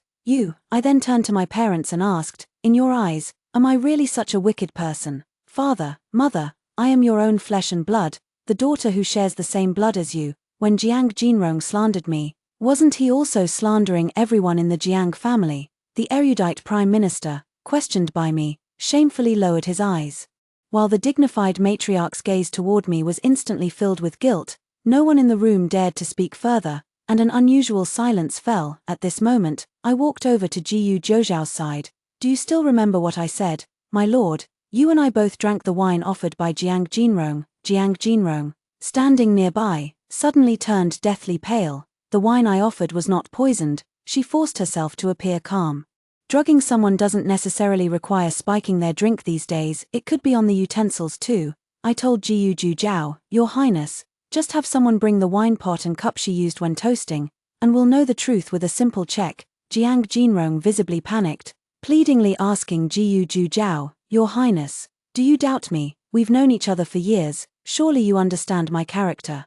[SPEAKER 1] I then turned to my parents and asked, in your eyes, am I really such a wicked person? Father, mother, I am your own flesh and blood, the daughter who shares the same blood as you. When Jiang Jinrong slandered me, wasn't he also slandering everyone in the Jiang family? The erudite prime minister, questioned by me, shamefully lowered his eyes. While the dignified matriarch's gaze toward me was instantly filled with guilt, no one in the room dared to speak further, and an unusual silence fell. At this moment, I walked over to Jiyu Zhou's side. Do you still remember what I said, my lord? You and I both drank the wine offered by Jiang Jinrong. Jiang Jinrong, standing nearby, suddenly turned deathly pale. The wine I offered was not poisoned. She forced herself to appear calm. Drugging someone doesn't necessarily require spiking their drink these days, it could be on the utensils too. I told Jiyu Zhou, Your Highness, just have someone bring the wine pot and cup she used when toasting, and we'll know the truth with a simple check. Jiang Jinrong visibly panicked, pleadingly asking Jiyu Zhou, Your Highness, do you doubt me? We've known each other for years, surely you understand my character.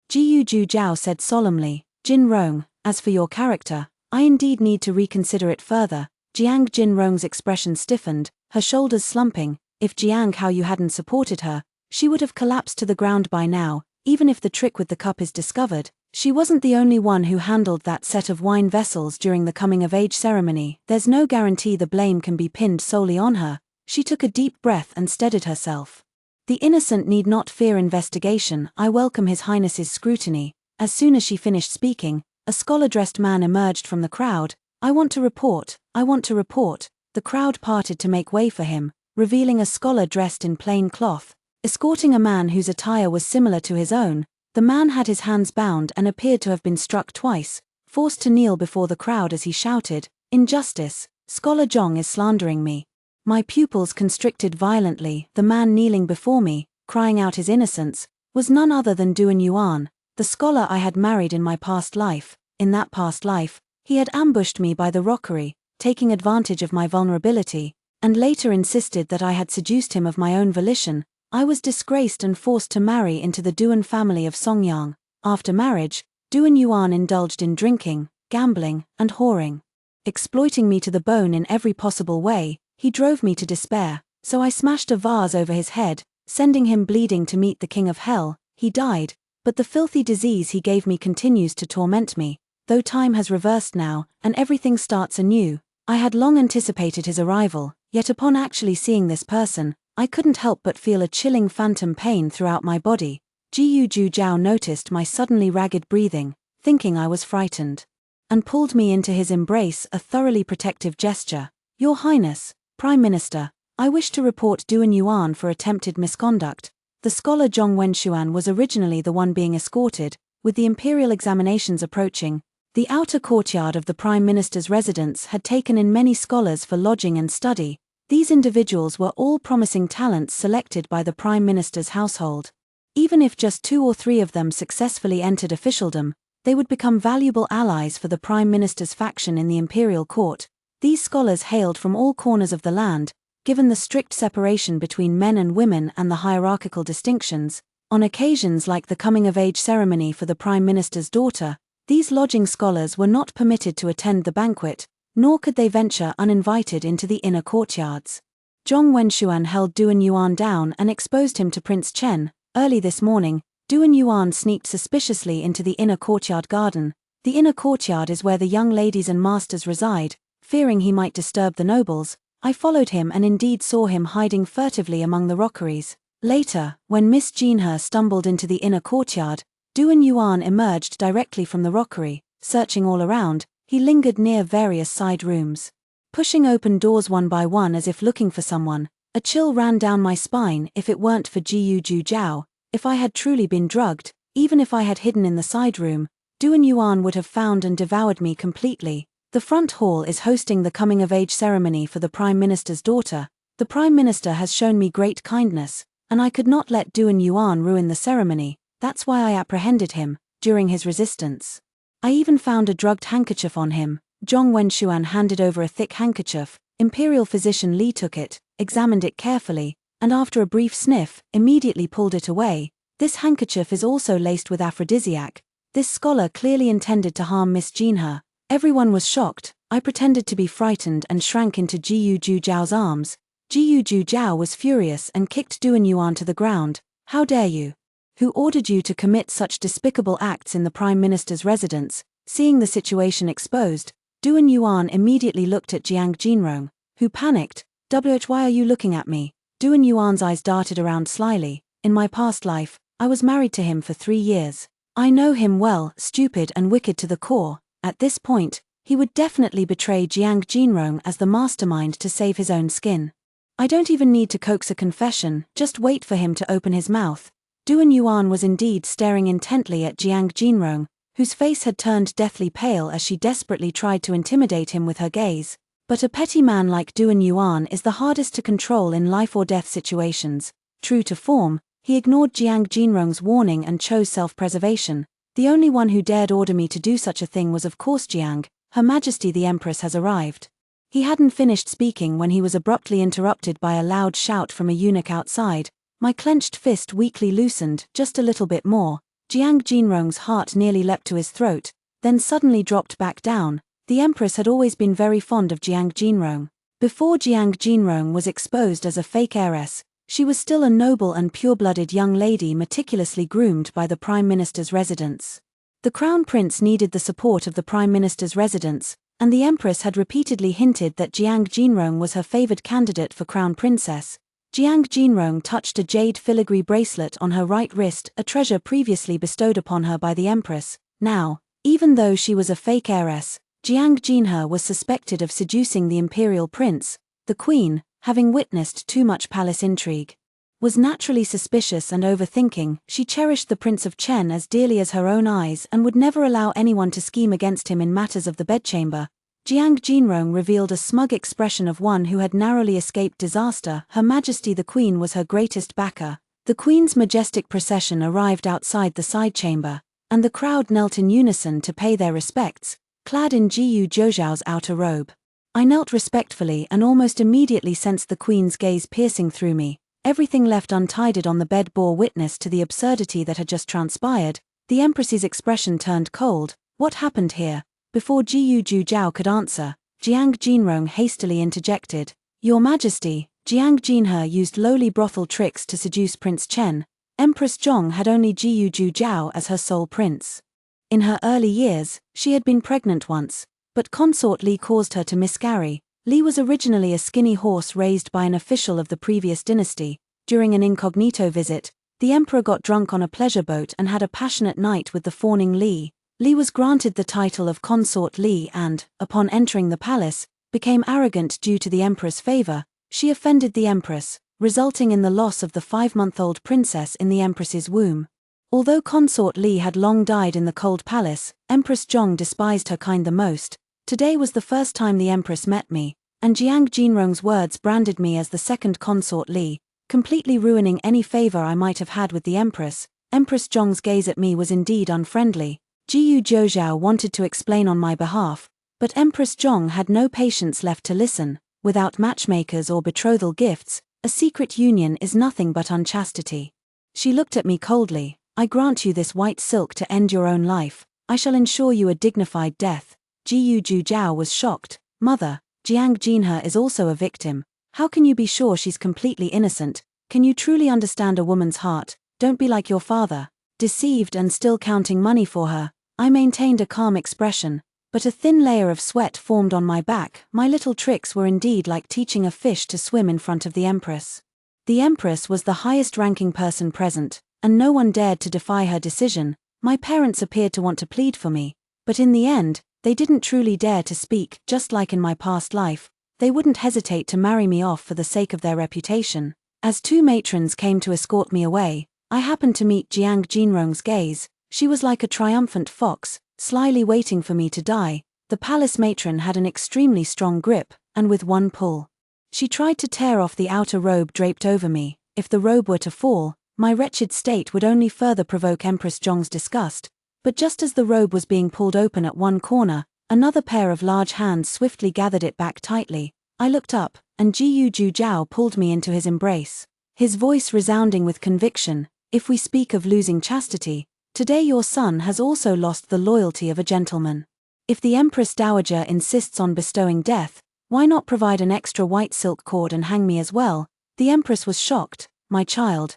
[SPEAKER 1] Jiyu Zhou said solemnly, Jinrong, as for your character, I indeed need to reconsider it further. Jiang Jinrong's expression stiffened, her shoulders slumping. If Jiang Haoyu hadn't supported her, she would have collapsed to the ground by now. Even if the trick with the cup is discovered, she wasn't the only one who handled that set of wine vessels during the coming-of-age ceremony. There's no guarantee the blame can be pinned solely on her. She took a deep breath and steadied herself. The innocent need not fear investigation. I welcome His Highness's scrutiny. As soon as she finished speaking, a scholar-dressed man emerged from the crowd. "I want to report, I want to report." The crowd parted to make way for him, revealing a scholar dressed in plain cloth, escorting a man whose attire was similar to his own. The man had his hands bound and appeared to have been struck twice, forced to kneel before the crowd as he shouted, "Injustice! Scholar Zhong is slandering me." My pupils constricted violently. The man kneeling before me, crying out his innocence, was none other than Duan Yuan, the scholar I had married in my past life. In that past life, he had ambushed me by the rockery, taking advantage of my vulnerability, and later insisted that I had seduced him of my own volition. I was disgraced and forced to marry into the Duan family of Songyang. After marriage, Duan Yuan indulged in drinking, gambling, and whoring. Exploiting me to the bone in every possible way, he drove me to despair, so I smashed a vase over his head, sending him bleeding to meet the king of hell. He died, but the filthy disease he gave me continues to torment me. Though time has reversed now, and everything starts anew, I had long anticipated his arrival, yet upon actually seeing this person, I couldn't help but feel a chilling phantom pain throughout my body. Jiu Jiao noticed my suddenly ragged breathing, thinking I was frightened, and pulled me into his embrace, a thoroughly protective gesture. "Your Highness, Prime Minister, I wish to report Duan Yuan for attempted misconduct." The scholar Zhong Wenshuan was originally the one being escorted, with the imperial examinations approaching. The outer courtyard of the Prime Minister's residence had taken in many scholars for lodging and study. These individuals were all promising talents selected by the Prime Minister's household. Even if just 2 or 3 of them successfully entered officialdom, they would become valuable allies for the Prime Minister's faction in the imperial court. These scholars hailed from all corners of the land. Given the strict separation between men and women and the hierarchical distinctions, on occasions like the coming-of-age ceremony for the Prime Minister's daughter, these lodging scholars were not permitted to attend the banquet, nor could they venture uninvited into the inner courtyards. Zhong Wenshuan held Duan Yuan down and exposed him to Prince Chen. Early this morning, Duan Yuan sneaked suspiciously into the inner courtyard garden. The inner courtyard is where the young ladies and masters reside. Fearing he might disturb the nobles, I followed him and indeed saw him hiding furtively among the rockeries. Later, when Miss Jinhe stumbled into the inner courtyard, Duan Yuan emerged directly from the rockery. Searching all around, he lingered near various side rooms, pushing open doors one by one as if looking for someone. A chill ran down my spine. If it weren't for Jiu Jiao, if I had truly been drugged, even if I had hidden in the side room, Duan Yuan would have found and devoured me completely. The front hall is hosting the coming-of-age ceremony for the Prime Minister's daughter. The Prime Minister has shown me great kindness, and I could not let Duan Yuan ruin the ceremony. That's why I apprehended him, during his resistance. I even found a drugged handkerchief on him. Zhong Wenshuan handed over a thick handkerchief. Imperial physician Li took it, examined it carefully, and after a brief sniff, immediately pulled it away. This handkerchief is also laced with aphrodisiac. This scholar clearly intended to harm Miss Jinhe. Everyone was shocked. I pretended to be frightened and shrank into Jiu Jiao's arms. Jiu Jiao was furious and kicked Duan Yuan to the ground. "How dare you? Who ordered you to commit such despicable acts in the Prime Minister's residence?" Seeing the situation exposed, Duan Yuan immediately looked at Jiang Jinrong, who panicked. "Why are you looking at me?" Duan Yuan's eyes darted around slyly. "In my past life, I was married to him for 3 years. I know him well, stupid and wicked to the core. At this point, he would definitely betray Jiang Jinrong as the mastermind to save his own skin. I don't even need to coax a confession, just wait for him to open his mouth." Duan Yuan was indeed staring intently at Jiang Jinrong, whose face had turned deathly pale as she desperately tried to intimidate him with her gaze. But a petty man like Duan Yuan is the hardest to control in life or death situations. True to form, he ignored Jiang Jinrong's warning and chose self-preservation. The only one who dared order me to do such a thing was of course Jiang. "Her Majesty the Empress has arrived." He hadn't finished speaking when he was abruptly interrupted by a loud shout from a eunuch outside. My clenched fist weakly loosened, just a little bit more. Jiang Jinrong's heart nearly leapt to his throat, then suddenly dropped back down. The Empress had always been very fond of Jiang Jinrong. Before Jiang Jinrong was exposed as a fake heiress, she was still a noble and pure-blooded young lady meticulously groomed by the Prime Minister's residence. The Crown Prince needed the support of the Prime Minister's residence, and the Empress had repeatedly hinted that Jiang Jinrong was her favored candidate for Crown Princess. Jiang Jinrong touched a jade filigree bracelet on her right wrist, a treasure previously bestowed upon her by the Empress. Now, Even though she was a fake heiress, Jiang Jinhe was suspected of seducing the imperial prince. The queen, having witnessed too much palace intrigue, was naturally suspicious and overthinking. She cherished the Prince of Chen as dearly as her own eyes and would never allow anyone to scheme against him in matters of the bedchamber. Jiang Jinrong revealed a smug expression of one who had narrowly escaped disaster. Her Majesty the Queen was her greatest backer. The Queen's majestic procession arrived outside the side chamber, and the crowd knelt in unison to pay their respects, clad in Jiyu Zhou's outer robe. I knelt respectfully and almost immediately sensed the Queen's gaze piercing through me. Everything left untidied on the bed bore witness to the absurdity that had just transpired. The Empress's expression turned cold. What happened here? Before Jiyu Zhou could answer, Jiang Jinrong hastily interjected. Your Majesty, Jiang Jinhe used lowly brothel tricks to seduce Prince Chen. Empress Zhong had only Jiyu Zhou as her sole prince. In her early years, she had been pregnant once, but consort Li caused her to miscarry. Li was originally a skinny horse raised by an official of the previous dynasty. During an incognito visit, the emperor got drunk on a pleasure boat and had a passionate night with the fawning Li. Li was granted the title of consort Li and, upon entering the palace, became arrogant due to the emperor's favor. She offended the empress, resulting in the loss of the 5-month-old princess in the empress's womb. Although consort Li had long died in the cold palace, Empress Zhong despised her kind the most. Today was the first time the empress met me, and Jiang Jinrong's words branded me as the second consort Li, completely ruining any favor I might have had with the empress. Empress Zhong's gaze at me was indeed unfriendly. Jiyu Zhou wanted to explain on my behalf, but Empress Zhong had no patience left to listen. Without matchmakers or betrothal gifts, a secret union is nothing but unchastity. She looked at me coldly. I grant you this white silk to end your own life. I shall ensure you a dignified death. Jiyu Zhou was shocked. Mother, Jiang Jinhe is also a victim. How can you be sure she's completely innocent? Can you truly understand a woman's heart? Don't be like your father. Deceived and still counting money for her, I maintained a calm expression, but a thin layer of sweat formed on my back. My little tricks were indeed like teaching a fish to swim in front of the empress. The empress was the highest-ranking person present, and no one dared to defy her decision. My parents appeared to want to plead for me, but in the end, they didn't truly dare to speak. Just like in my past life, they wouldn't hesitate to marry me off for the sake of their reputation. As 2 matrons came to escort me away, I happened to meet Jiang Jinrong's gaze. She was like a triumphant fox, slyly waiting for me to die. The palace matron had an extremely strong grip, and with one pull, she tried to tear off the outer robe draped over me. If the robe were to fall, my wretched state would only further provoke Empress Zhong's disgust. But just as the robe was being pulled open at one corner, another pair of large hands swiftly gathered it back tightly. I looked up, and Jiyu Zhou pulled me into his embrace, his voice resounding with conviction. If we speak of losing chastity, today your son has also lost the loyalty of a gentleman. If the Empress Dowager insists on bestowing death, why not provide an extra white silk cord and hang me as well? The Empress was shocked. My child,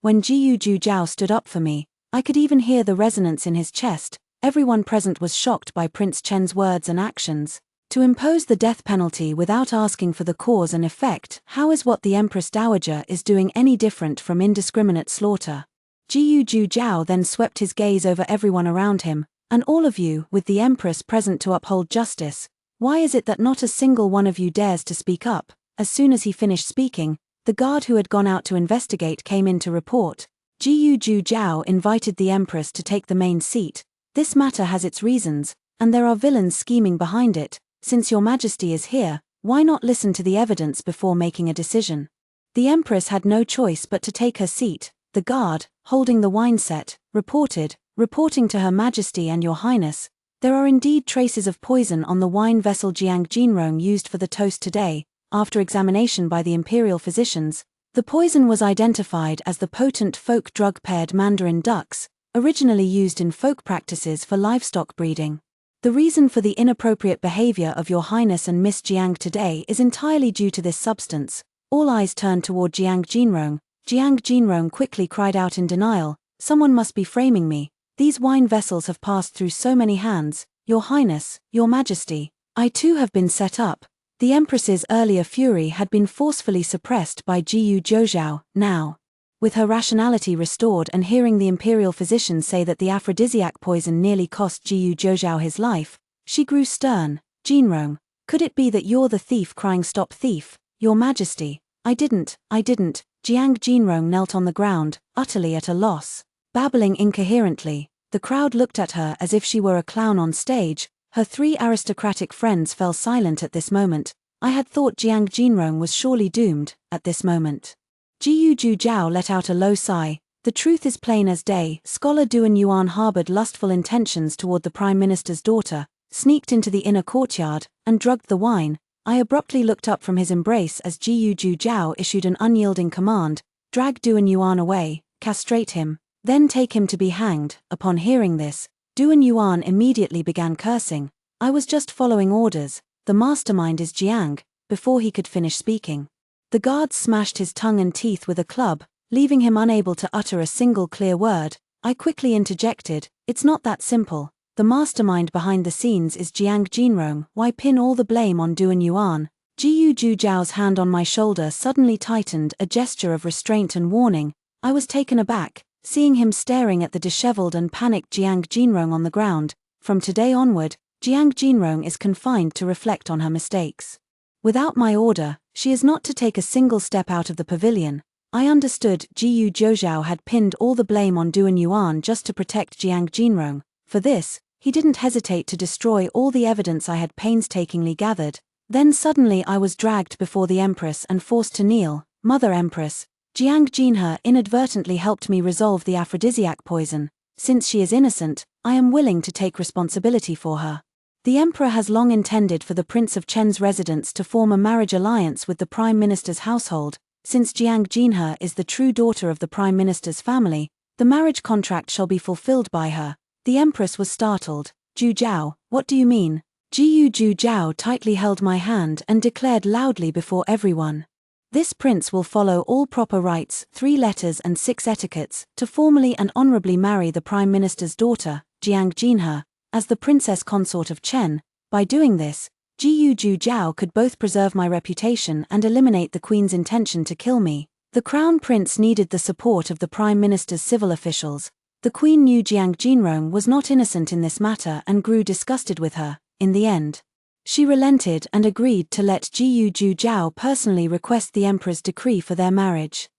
[SPEAKER 1] when Jiyu Zhou stood up for me, I could even hear the resonance in his chest. Everyone present was shocked by Prince Chen's words and actions. To impose the death penalty without asking for the cause and effect, how is what the Empress Dowager is doing any different from indiscriminate slaughter? Jiyu Zhou then swept his gaze over everyone around him. And all of you, with the Empress present to uphold justice, why is it that not a single one of you dares to speak up? As soon as he finished speaking, the guard who had gone out to investigate came in to report. Jiyu Zhou invited the Empress to take the main seat. This matter has its reasons, and there are villains scheming behind it. Since your Majesty is here, why not listen to the evidence before making a decision? The Empress had no choice but to take her seat. The guard, holding the wine set, reporting to Her Majesty and Your Highness, there are indeed traces of poison on the wine vessel Jiang Jinrong used for the toast today. After examination by the imperial physicians, the poison was identified as the potent folk drug paired mandarin ducks, originally used in folk practices for livestock breeding. The reason for the inappropriate behavior of Your Highness and Miss Jiang today is entirely due to this substance. All eyes turned toward Jiang Jinrong. Jiang Jinrong quickly cried out in denial. Someone must be framing me. These wine vessels have passed through so many hands. Your Highness, Your Majesty, I too have been set up. The Empress's earlier fury had been forcefully suppressed by Jiyu Zhou. Now, With her rationality restored and hearing the imperial physician say that the aphrodisiac poison nearly cost Jiyu Zhozhao his life, she grew stern. Jinrong, could it be that you're the thief crying stop thief, your majesty? I didn't. Jiang Jinrong knelt on the ground, utterly at a loss. Babbling incoherently, the crowd looked at her as if she were a clown on stage. Her three aristocratic friends fell silent at this moment. I had thought Jiang Jinrong was surely doomed, at this moment. Jiyu Zhozhao let out a low sigh. The truth is plain as day. Scholar Duan Yuan harbored lustful intentions toward the Prime Minister's daughter, sneaked into the inner courtyard, and drugged the wine. I abruptly looked up from his embrace as Jiyu Zhozhao issued an unyielding command: drag Duan Yuan away, castrate him, then take him to be hanged. Upon hearing this, Duan Yuan immediately began cursing. I was just following orders. The mastermind is Jiang. Before he could finish speaking, the guards smashed his tongue and teeth with a club, leaving him unable to utter a single clear word. I quickly interjected, it's not that simple. The mastermind behind the scenes is Jiang Jinrong. Why pin all the blame on Duan Yuan? Jiyu Zhozhao's hand on my shoulder suddenly tightened, a gesture of restraint and warning. I was taken aback, seeing him staring at the disheveled and panicked Jiang Jinrong on the ground. From today onward, Jiang Jinrong is confined to reflect on her mistakes. Without my order, she is not to take a single step out of the pavilion. I understood Jiyu Zhozhao had pinned all the blame on Duan Yuan just to protect Jiang Jinrong. For this, he didn't hesitate to destroy all the evidence I had painstakingly gathered. Then suddenly I was dragged before the Empress and forced to kneel. Mother Empress, Jiang Jinhe inadvertently helped me resolve the aphrodisiac poison. Since she is innocent, I am willing to take responsibility for her. The Emperor has long intended for the Prince of Chen's residence to form a marriage alliance with the Prime Minister's household. Since Jiang Jinhe is the true daughter of the Prime Minister's family, the marriage contract shall be fulfilled by her. The Empress was startled. Zhozhao, what do you mean? Jiyu Zhozhao tightly held my hand and declared loudly before everyone. This prince will follow all proper rites, 3 letters and 6 etiquettes, to formally and honorably marry the Prime Minister's daughter, Jiang Jinhe, as the princess consort of Chen. By doing this, Jiyu Zhozhao could both preserve my reputation and eliminate the Queen's intention to kill me. The Crown Prince needed the support of the Prime Minister's civil officials. The Queen knew Jiang Jinrong was not innocent in this matter and grew disgusted with her. In the end, she relented and agreed to let Jiyu Zhozhao personally request the Emperor's decree for their marriage.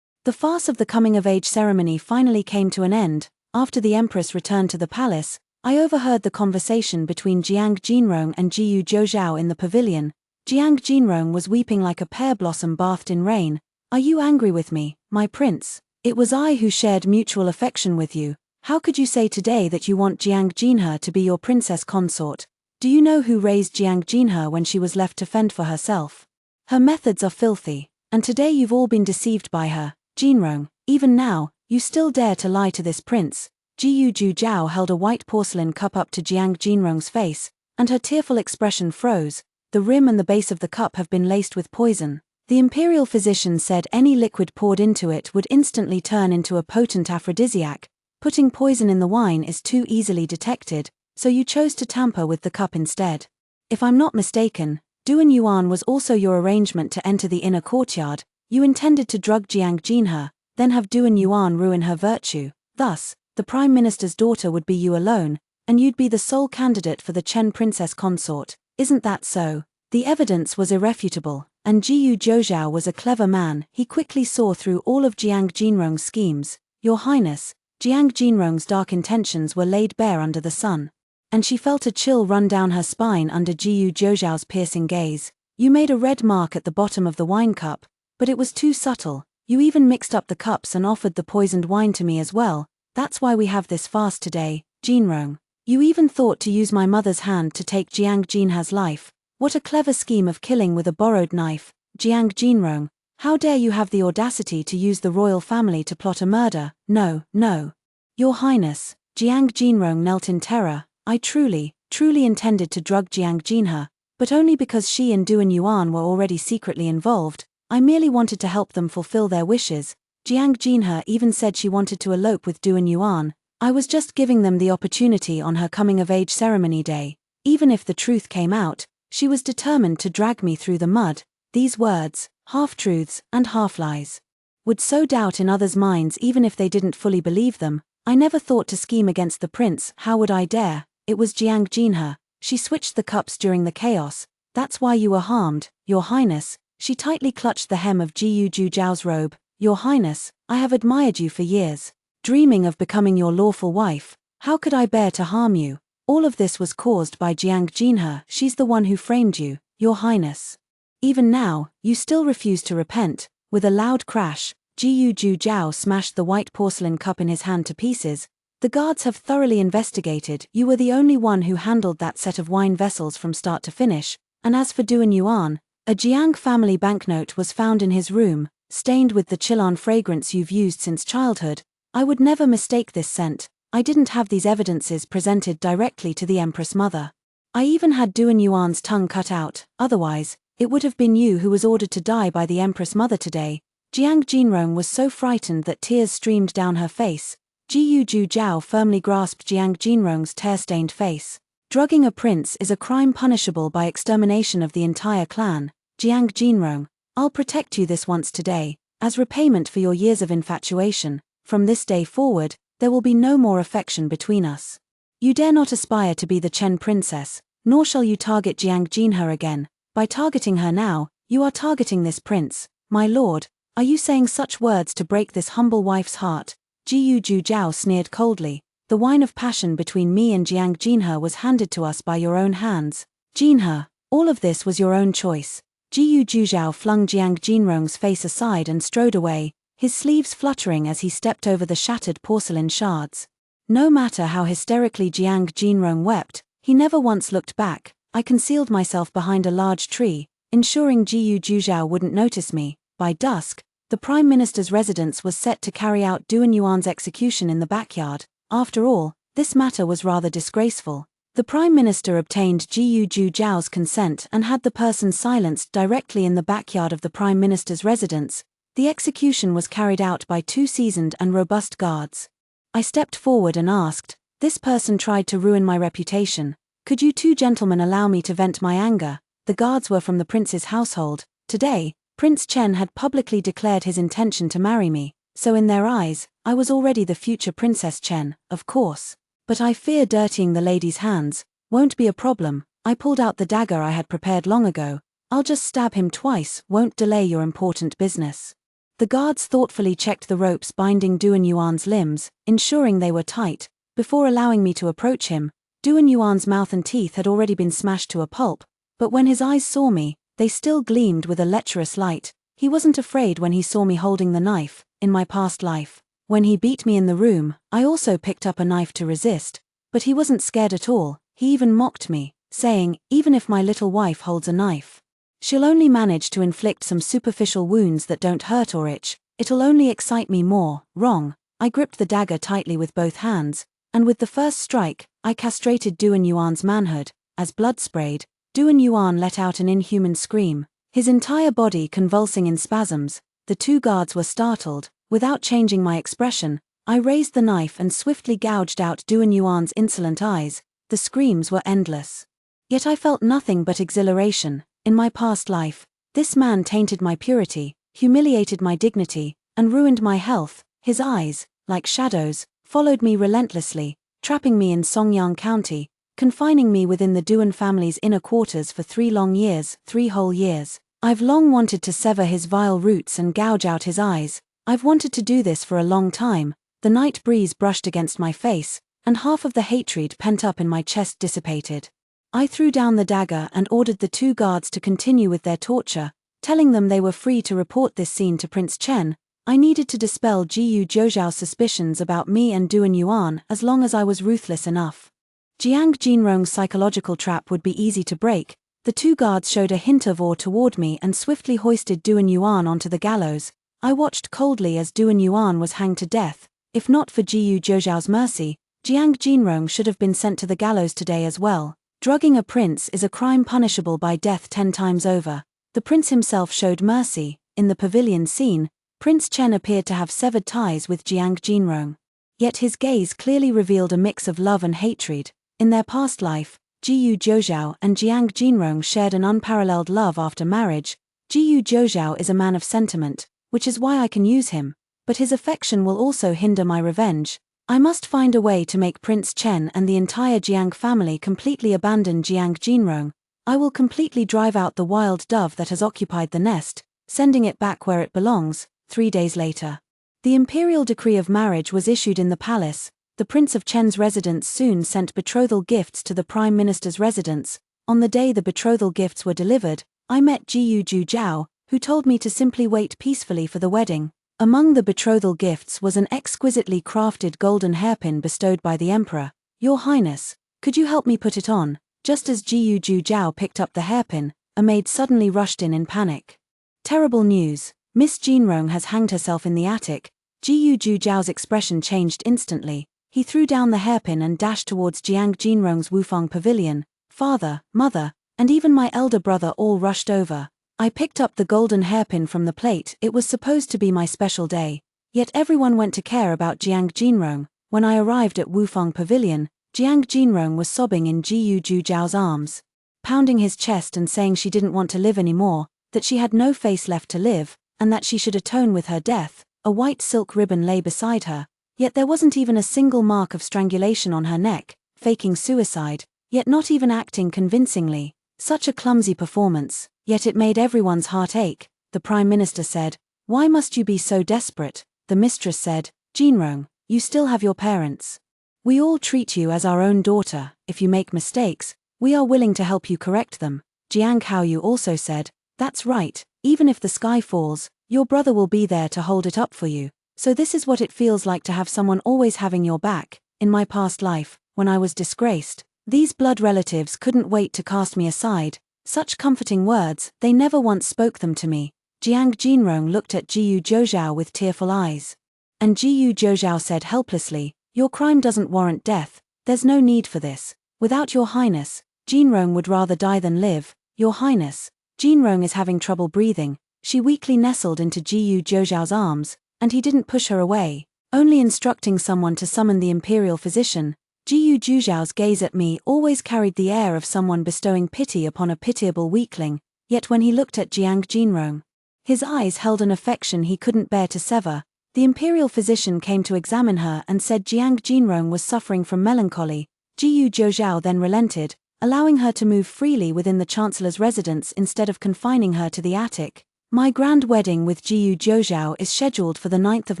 [SPEAKER 1] The farce of the coming-of-age ceremony finally came to an end. After the Empress returned to the palace, I overheard the conversation between Jiang Jinrong and Jiyu Zhozhao in the pavilion. Jiang Jinrong was weeping like a pear blossom bathed in rain. Are you angry with me, my prince? It was I who shared mutual affection with you. How could you say today that you want Jiang Jinhe to be your princess consort? Do you know who raised Jiang Jinhe when she was left to fend for herself? Her methods are filthy, and today you've all been deceived by her. Jinrong, even now, you still dare to lie to this prince. Jiyu Zhozhao held a white porcelain cup up to Jiang Jinrong's face, and her tearful expression froze. The rim and the base of the cup have been laced with poison. The imperial physician said any liquid poured into it would instantly turn into a potent aphrodisiac. Putting poison in the wine is too easily detected, so you chose to tamper with the cup instead. If I'm not mistaken, Duan Yuan was also your arrangement to enter the inner courtyard. You intended to drug Jiang Jinhe, then have Duan Yuan ruin her virtue. Thus, the Prime Minister's daughter would be you alone, and you'd be the sole candidate for the Chen princess consort. Isn't that so? The evidence was irrefutable, and Jiyu Zhozhao was a clever man. He quickly saw through all of Jiang Jinrong's schemes. Your Highness, Jiang Jinrong's dark intentions were laid bare under the sun, and she felt a chill run down her spine under Jiyu Zhozhao's piercing gaze. You made a red mark at the bottom of the wine cup, but it was too subtle. You even mixed up the cups and offered the poisoned wine to me as well. That's why we have this fast today, Jinrong. You even thought to use my mother's hand to take Jiang Jinhe's life. What a clever scheme of killing with a borrowed knife. Jiang Jinrong, how dare you have the audacity to use the royal family to plot a murder? No, no. Your Highness, Jiang Jinrong knelt in terror. I truly intended to drug Jiang Jinhe, but only because she and Duan Yuan were already secretly involved. I merely wanted to help them fulfill their wishes. Jiang Jinhe even said she wanted to elope with Duan Yuan. I was just giving them the opportunity on her coming-of-age ceremony day. Even if the truth came out, she was determined to drag me through the mud. These words, half-truths and half-lies. would sow doubt in others' minds even if they didn't fully believe them. I never thought to scheme against the prince, how would I dare? It was Jiang Jinhe. She switched the cups during the chaos. That's why you were harmed, Your Highness. She tightly clutched the hem of Jiyu Zhujiao's robe. Your Highness, I have admired you for years, dreaming of becoming your lawful wife. How could I bear to harm you? All of this was caused by Jiang Jinhe. She's the one who framed you, Your Highness. Even now, you still refuse to repent. With a loud crash, Jiyu Zhujiao smashed the white porcelain cup in his hand to pieces. The guards have thoroughly investigated. You were the only one who handled that set of wine vessels from start to finish. And as for Duan Yuan, a Jiang family banknote was found in his room, stained with the Chilan fragrance you've used since childhood. I would never mistake this scent. I didn't have these evidences presented directly to the Empress Mother. I even had Duan Yuan's tongue cut out. Otherwise, it would have been you who was ordered to die by the Empress Mother today. Jiang Jinrong was so frightened that tears streamed down her face. Jiyu Zhujiao firmly grasped Jiang Jinrong's tear-stained face. Drugging a prince is a crime punishable by extermination of the entire clan. Jiang Jinrong, I'll protect you this once today, as repayment for your years of infatuation. From this day forward, there will be no more affection between us. You dare not aspire to be the Chen princess, nor shall you target Jiang Jinhe again. By targeting her now, you are targeting this prince. My lord, are you saying such words to break this humble wife's heart? Jiyu Zhujiao sneered coldly. The wine of passion between me and Jiang Jinhe was handed to us by your own hands. Jinhe, all of this was your own choice. Jiyu Zhujiao flung Jiang Jinrong's face aside and strode away, his sleeves fluttering as he stepped over the shattered porcelain shards. No matter how hysterically Jiang Jinrong wept, he never once looked back. I concealed myself behind a large tree, ensuring Jiyu Zhujiao wouldn't notice me. By dusk, the Prime Minister's residence was set to carry out Duan Yuan's execution in the backyard. After all, this matter was rather disgraceful. The Prime Minister obtained Jiyu Zhujiao's consent and had the person silenced directly in the backyard of the Prime Minister's residence. The execution was carried out by 2 seasoned and robust guards. I stepped forward and asked, this person tried to ruin my reputation. Could you 2 gentlemen allow me to vent my anger? The guards were from the prince's household. Today, Prince Chen had publicly declared his intention to marry me, so in their eyes, I was already the future Princess Chen, of course. But I fear dirtying the lady's hands won't be a problem. I pulled out the dagger I had prepared long ago. I'll just stab him twice, won't delay your important business. The guards thoughtfully checked the ropes binding Duan Yuan's limbs, ensuring they were tight, before allowing me to approach him. Duan Yuan's mouth and teeth had already been smashed to a pulp, but when his eyes saw me, they still gleamed with a lecherous light. He wasn't afraid when he saw me holding the knife. In my past life, when he beat me in the room, I also picked up a knife to resist, but he wasn't scared at all. He even mocked me, saying, even if my little wife holds a knife, she'll only manage to inflict some superficial wounds that don't hurt or itch. It'll only excite me more. Wrong. I gripped the dagger tightly with both hands, and with the first strike, I castrated Duan Yuan's manhood. As blood sprayed, Duan Yuan let out an inhuman scream, his entire body convulsing in spasms. The 2 guards were startled. Without changing my expression, I raised the knife and swiftly gouged out Duan Yuan's insolent eyes. The screams were endless. Yet I felt nothing but exhilaration. In my past life, this man tainted my purity, humiliated my dignity, and ruined my health. His eyes, like shadows, followed me relentlessly, trapping me in Songyang County, confining me within the Duan family's inner quarters for 3 long years, 3 whole years. I've long wanted to sever his vile roots and gouge out his eyes. I've wanted to do this for a long time. The night breeze brushed against my face, and half of the hatred pent up in my chest dissipated. I threw down the dagger and ordered the 2 guards to continue with their torture, telling them they were free to report this scene to Prince Chen. I needed to dispel Jiyu Zhujiao's suspicions about me and Duan Yuan as long as I was ruthless enough. Jiang Jinrong's psychological trap would be easy to break. The 2 guards showed a hint of awe toward me and swiftly hoisted Duan Yuan onto the gallows. I watched coldly as Duan Yuan was hanged to death. If not for Jiyu Zhujiao's mercy, Jiang Jinrong should have been sent to the gallows today as well. Drugging a prince is a crime punishable by death 10 times over. The prince himself showed mercy. In the pavilion scene, Prince Chen appeared to have severed ties with Jiang Jinrong. Yet his gaze clearly revealed a mix of love and hatred. In their past life, Jiyu Zhujiao and Jiang Jinrong shared an unparalleled love after marriage. Jiyu Zhujiao is a man of sentiment, which is why I can use him, but his affection will also hinder my revenge. I must find a way to make Prince Chen and the entire Jiang family completely abandon Jiang Jinrong. I will completely drive out the wild dove that has occupied the nest, sending it back where it belongs." 3 days later, the imperial decree of marriage was issued in the palace. The Prince of Chen's residence soon sent betrothal gifts to the Prime Minister's residence. On the day the betrothal gifts were delivered, I met Jiyu Zhao, who told me to simply wait peacefully for the wedding. Among the betrothal gifts was an exquisitely crafted golden hairpin bestowed by the Emperor. "Your Highness, could you help me put it on?" Just as Jiyu Zhao picked up the hairpin, a maid suddenly rushed in panic. "Terrible news! Miss Jinrong has hanged herself in the attic." Jiyu Zhao's expression changed instantly. He threw down the hairpin and dashed towards Jiang Jinrong's Wufang pavilion. Father, mother, and even my elder brother all rushed over. I picked up the golden hairpin from the plate. It was supposed to be my special day. Yet everyone went to care about Jiang Jinrong. When I arrived at Wufang pavilion, Jiang Jinrong was sobbing in Jiyu Zhao's arms, pounding his chest and saying she didn't want to live anymore, that she had no face left to live, and that she should atone with her death. A white silk ribbon lay beside her, yet there wasn't even a single mark of strangulation on her neck, faking suicide, yet not even acting convincingly. Such a clumsy performance, yet it made everyone's heart ache. The Prime Minister said, "Why must you be so desperate?" The mistress said, "Jinrong, you still have your parents. We all treat you as our own daughter. If you make mistakes, we are willing to help you correct them." Jiang Haoyu also said, "That's right, even if the sky falls, your brother will be there to hold it up for you. So this is what it feels like to have someone always having your back. In my past life, when I was disgraced, these blood relatives couldn't wait to cast me aside. Such comforting words, they never once spoke them to me." Jiang Jinrong looked at Jiyu Zhao with tearful eyes. And Jiyu Zhao said helplessly, "Your crime doesn't warrant death. There's no need for this. Without your highness, Jinrong would rather die than live. Your highness, Jinrong is having trouble breathing." She weakly nestled into Jiyu Zhao's arms, and he didn't push her away, only instructing someone to summon the imperial physician. Jiyu Zhao's gaze at me always carried the air of someone bestowing pity upon a pitiable weakling, yet when he looked at Jiang Jinrong, his eyes held an affection he couldn't bear to sever. The imperial physician came to examine her and said Jiang Jinrong was suffering from melancholy. Jiyu Zhao then relented, allowing her to move freely within the chancellor's residence instead of confining her to the attic. My grand wedding with Jiyu Zhao is scheduled for the 9th of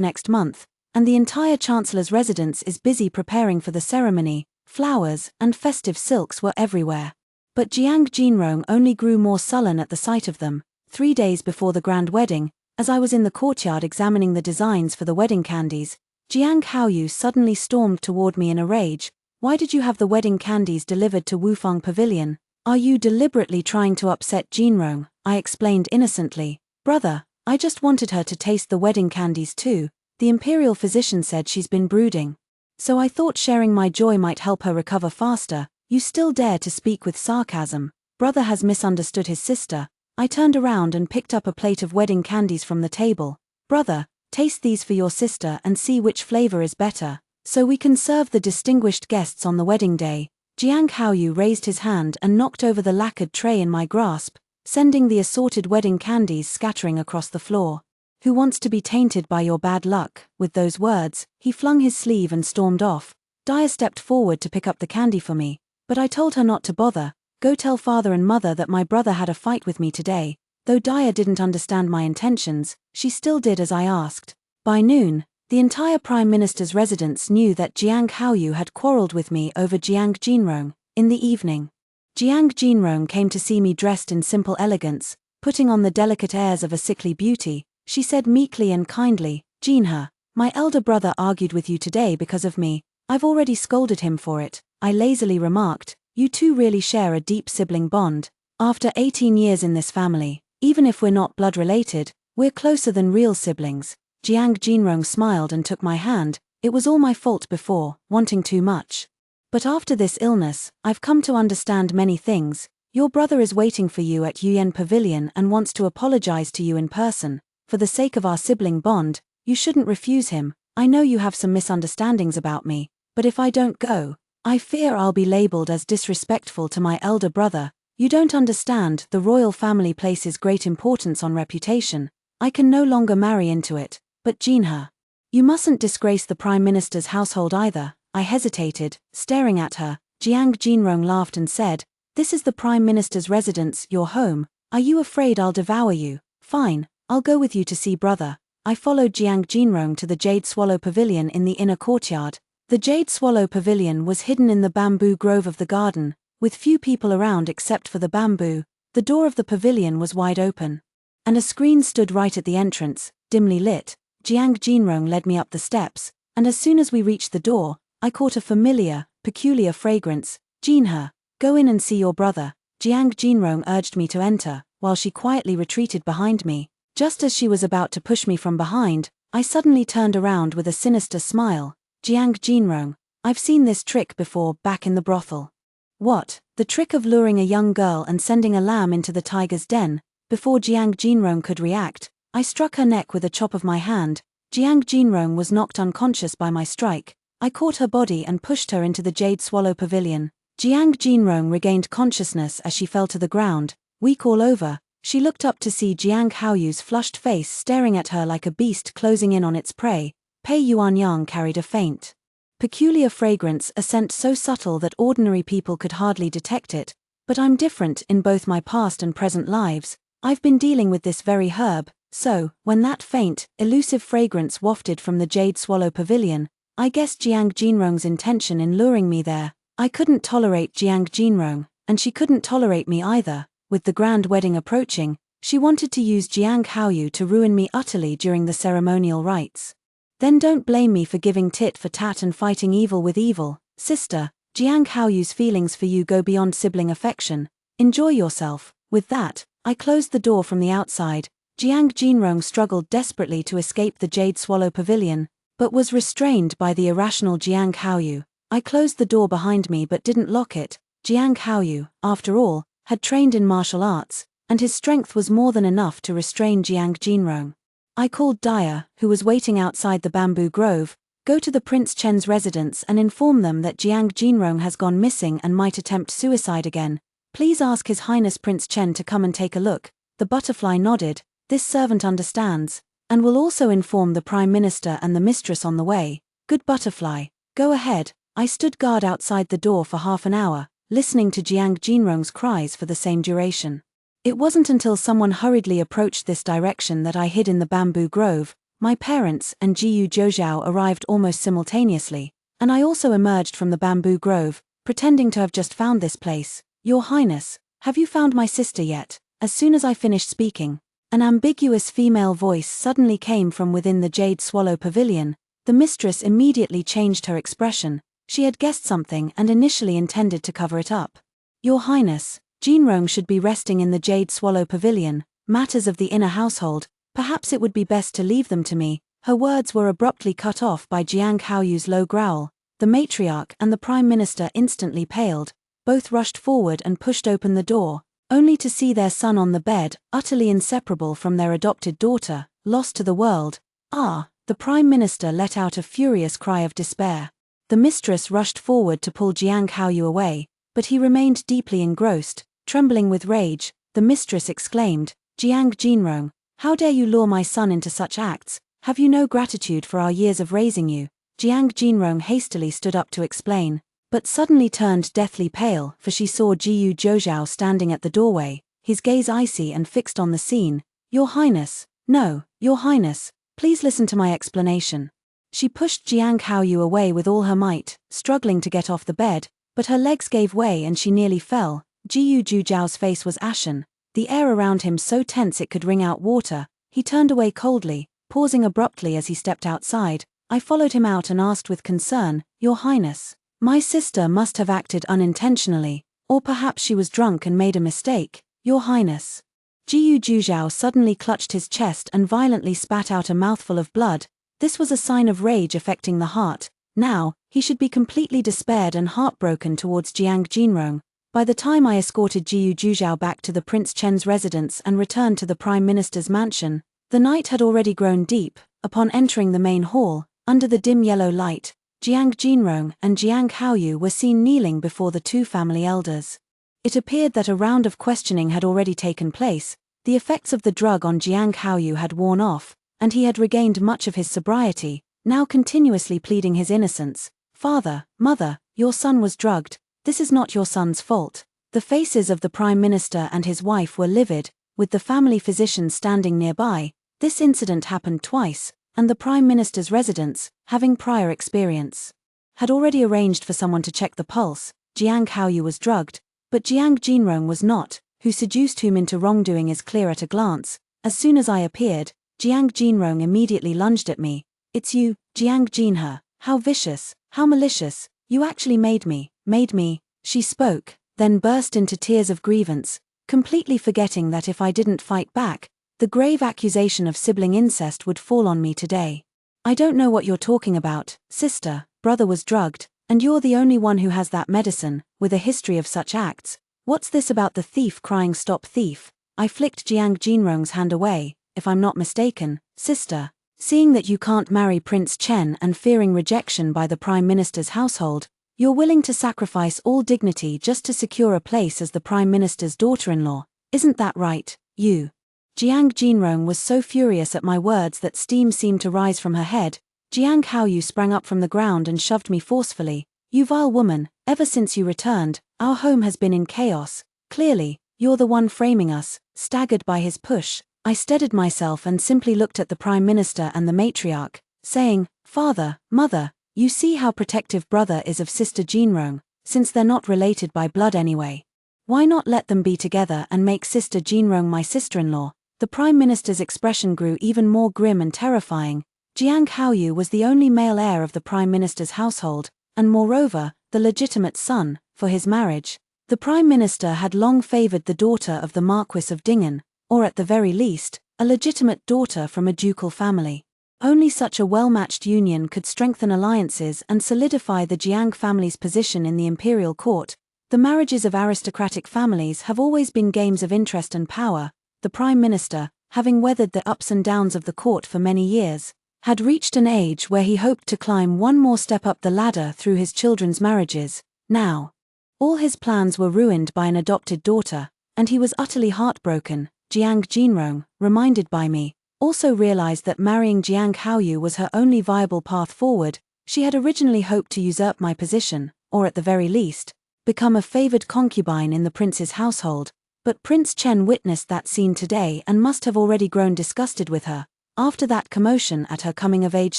[SPEAKER 1] next month, and the entire chancellor's residence is busy preparing for the ceremony. Flowers and festive silks were everywhere. But Jiang Jinrong only grew more sullen at the sight of them. 3 days before the grand wedding, as I was in the courtyard examining the designs for the wedding candies, Jiang Haoyu suddenly stormed toward me in a rage. "Why did you have the wedding candies delivered to Wufang Pavilion? Are you deliberately trying to upset Jinrong?" I explained innocently. "Brother, I just wanted her to taste the wedding candies too. The imperial physician said she's been brooding. So I thought sharing my joy might help her recover faster." "You still dare to speak with sarcasm. Brother has misunderstood his sister." I turned around and picked up a plate of wedding candies from the table. "Brother, taste these for your sister and see which flavor is better, so we can serve the distinguished guests on the wedding day." Jiang Haoyu raised his hand and knocked over the lacquered tray in my grasp, sending the assorted wedding candies scattering across the floor. "Who wants to be tainted by your bad luck?" With those words, he flung his sleeve and stormed off. Daya stepped forward to pick up the candy for me, but I told her not to bother. "Go tell father and mother that my brother had a fight with me today." Though Daya didn't understand my intentions, she still did as I asked. By noon, the entire Prime Minister's residence knew that Jiang Haoyu had quarreled with me over Jiang Jinrong. In the evening, Jiang Jinrong came to see me dressed in simple elegance, putting on the delicate airs of a sickly beauty. She said meekly and kindly, "Jinhe, my elder brother argued with you today because of me. I've already scolded him for it." I lazily remarked, "You two really share a deep sibling bond. After 18 years in this family, even if we're not blood related, we're closer than real siblings." Jiang Jinrong smiled and took my hand. "It was all my fault before, wanting too much. But after this illness, I've come to understand many things. Your brother is waiting for you at Yuyan Pavilion and wants to apologize to you in person. For the sake of our sibling bond, you shouldn't refuse him. I know you have some misunderstandings about me, but if I don't go, I fear I'll be labeled as disrespectful to my elder brother. You don't understand, the royal family places great importance on reputation. I can no longer marry into it, but Jinhe. You mustn't disgrace the Prime Minister's household either. I hesitated, staring at her. Jiang Jinrong laughed and said, "This is the Prime Minister's residence, your home. Are you afraid I'll devour you? Fine, I'll go with you to see brother." I followed Jiang Jinrong to the Jade Swallow Pavilion in the inner courtyard. The Jade Swallow Pavilion was hidden in the bamboo grove of the garden, with few people around except for the bamboo. The door of the pavilion was wide open, and a screen stood right at the entrance, dimly lit. Jiang Jinrong led me up the steps, and as soon as we reached the door, I caught a familiar, peculiar fragrance. "Jinhe, go in and see your brother." Jiang Jinrong urged me to enter, while she quietly retreated behind me. Just as she was about to push me from behind, I suddenly turned around with a sinister smile. "Jiang Jinrong, I've seen this trick before, back in the brothel." "What?" "The trick of luring a young girl and sending a lamb into the tiger's den." Before Jiang Jinrong could react, I struck her neck with a chop of my hand. Jiang Jinrong was knocked unconscious by my strike. I caught her body and pushed her into the Jade Swallow Pavilion. Jiang Jinrong regained consciousness as she fell to the ground, weak all over. She looked up to see Jiang Haoyu's flushed face staring at her like a beast closing in on its prey. Pei Yuanyang carried a faint, peculiar fragrance, a scent so subtle that ordinary people could hardly detect it. But I'm different. In both my past and present lives, I've been dealing with this very herb. So, when that faint, elusive fragrance wafted from the Jade Swallow Pavilion, I guessed Jiang Jinrong's intention in luring me there. I couldn't tolerate Jiang Jinrong, and she couldn't tolerate me either. With the grand wedding approaching, she wanted to use Jiang Haoyu to ruin me utterly during the ceremonial rites. Then don't blame me for giving tit for tat and fighting evil with evil, sister. Jiang Haoyu's feelings for you go beyond sibling affection. Enjoy yourself. With that, I closed the door from the outside. Jiang Jinrong struggled desperately to escape the Jade Swallow Pavilion, but was restrained by the irrational Jiang Haoyu. I closed the door behind me but didn't lock it. Jiang Haoyu, after all, had trained in martial arts, and his strength was more than enough to restrain Jiang Jinrong. I called Daya, who was waiting outside the bamboo grove. "Go to the Prince Chen's residence and inform them that Jiang Jinrong has gone missing and might attempt suicide again. Please ask His Highness Prince Chen to come and take a look." The butterfly nodded. "This servant understands, and will also inform the Prime Minister and the mistress on the way." "Good butterfly, go ahead." I stood guard outside the door for half an hour, listening to Jiang Jinrong's cries for the same duration. It wasn't until someone hurriedly approached this direction that I hid in the bamboo grove. My parents and Jiyu Zhoujiao arrived almost simultaneously, and I also emerged from the bamboo grove, pretending to have just found this place. "Your Highness, have you found my sister yet?" As soon as I finished speaking, an ambiguous female voice suddenly came from within the Jade Swallow Pavilion. The mistress immediately changed her expression. She had guessed something and initially intended to cover it up. "Your Highness, Jinrong should be resting in the Jade Swallow Pavilion. Matters of the inner household, perhaps it would be best to leave them to me." Her words were abruptly cut off by Jiang Haoyu's low growl. The matriarch and the Prime Minister instantly paled. Both rushed forward and pushed open the door, only to see their son on the bed, utterly inseparable from their adopted daughter, lost to the world. "Ah!" The Prime Minister let out a furious cry of despair. The mistress rushed forward to pull Jiang Haoyu away, but he remained deeply engrossed. Trembling with rage, the mistress exclaimed, "Jiang Jinrong, how dare you lure my son into such acts? Have you no gratitude for our years of raising you?" Jiang Jinrong hastily stood up to explain, but suddenly turned deathly pale, for she saw Jiyu Zhoujiao standing at the doorway, his gaze icy and fixed on the scene. "Your Highness, no, Your Highness, please listen to my explanation." She pushed Jiang Haoyu away with all her might, struggling to get off the bed, but her legs gave way and she nearly fell. Jiyu Zhoujiao's face was ashen, the air around him so tense it could wring out water. He turned away coldly, pausing abruptly as he stepped outside. I followed him out and asked with concern, "Your Highness, my sister must have acted unintentionally, or perhaps she was drunk and made a mistake." "Your Highness." Jiyu Zhoujiao suddenly clutched his chest and violently spat out a mouthful of blood. This was a sign of rage affecting the heart. Now, he should be completely despaired and heartbroken towards Jiang Jinrong. By the time I escorted Jiyu Zhoujiao back to the Prince Chen's residence and returned to the Prime Minister's mansion, the night had already grown deep. Upon entering the main hall, under the dim yellow light, Jiang Jinrong and Jiang Haoyu were seen kneeling before the two family elders. It appeared that a round of questioning had already taken place. The effects of the drug on Jiang Haoyu had worn off, and he had regained much of his sobriety, now continuously pleading his innocence. "Father, mother, your son was drugged. This is not your son's fault." The faces of the Prime Minister and his wife were livid, with the family physician standing nearby. This incident happened twice, and the Prime Minister's residence, having prior experience, had already arranged for someone to check the pulse. Jiang Haoyu was drugged, but Jiang Jinrong was not. Who seduced whom into wrongdoing is clear at a glance. As soon as I appeared, Jiang Jinrong immediately lunged at me. "It's you, Jiang Jinhe. How vicious, how malicious. You actually made me. She spoke, then burst into tears of grievance, completely forgetting that if I didn't fight back, the grave accusation of sibling incest would fall on me today. "I don't know what you're talking about, sister. Brother was drugged, and you're the only one who has that medicine, with a history of such acts. What's this about the thief crying stop thief?" I flicked Jiang Jinrong's hand away. "If I'm not mistaken, sister, seeing that you can't marry Prince Chen and fearing rejection by the Prime Minister's household, you're willing to sacrifice all dignity just to secure a place as the Prime Minister's daughter-in-law. Isn't that right, you?" Jiang Jinrong was so furious at my words that steam seemed to rise from her head. Jiang Haoyu sprang up from the ground and shoved me forcefully. "You vile woman, ever since you returned, our home has been in chaos. Clearly, you're the one framing us." Staggered by his push, I steadied myself and simply looked at the Prime Minister and the matriarch, saying, "Father, mother, you see how protective brother is of sister Jinrong, since they're not related by blood anyway. Why not let them be together and make sister Jinrong my sister-in-law?" The Prime Minister's expression grew even more grim and terrifying. Jiang Haoyu was the only male heir of the Prime Minister's household, and moreover, the legitimate son, for his marriage. The Prime Minister had long favored the daughter of the Marquis of Dingen, or at the very least, a legitimate daughter from a ducal family. Only such a well-matched union could strengthen alliances and solidify the Jiang family's position in the imperial court. The marriages of aristocratic families have always been games of interest and power. The Prime Minister, having weathered the ups and downs of the court for many years, had reached an age where he hoped to climb one more step up the ladder through his children's marriages. Now, all his plans were ruined by an adopted daughter, and he was utterly heartbroken. Jiang Jinrong, reminded by me, also realized that marrying Jiang Haoyu was her only viable path forward. She had originally hoped to usurp my position, or at the very least, become a favored concubine in the prince's household, but Prince Chen witnessed that scene today and must have already grown disgusted with her. After that commotion at her coming-of-age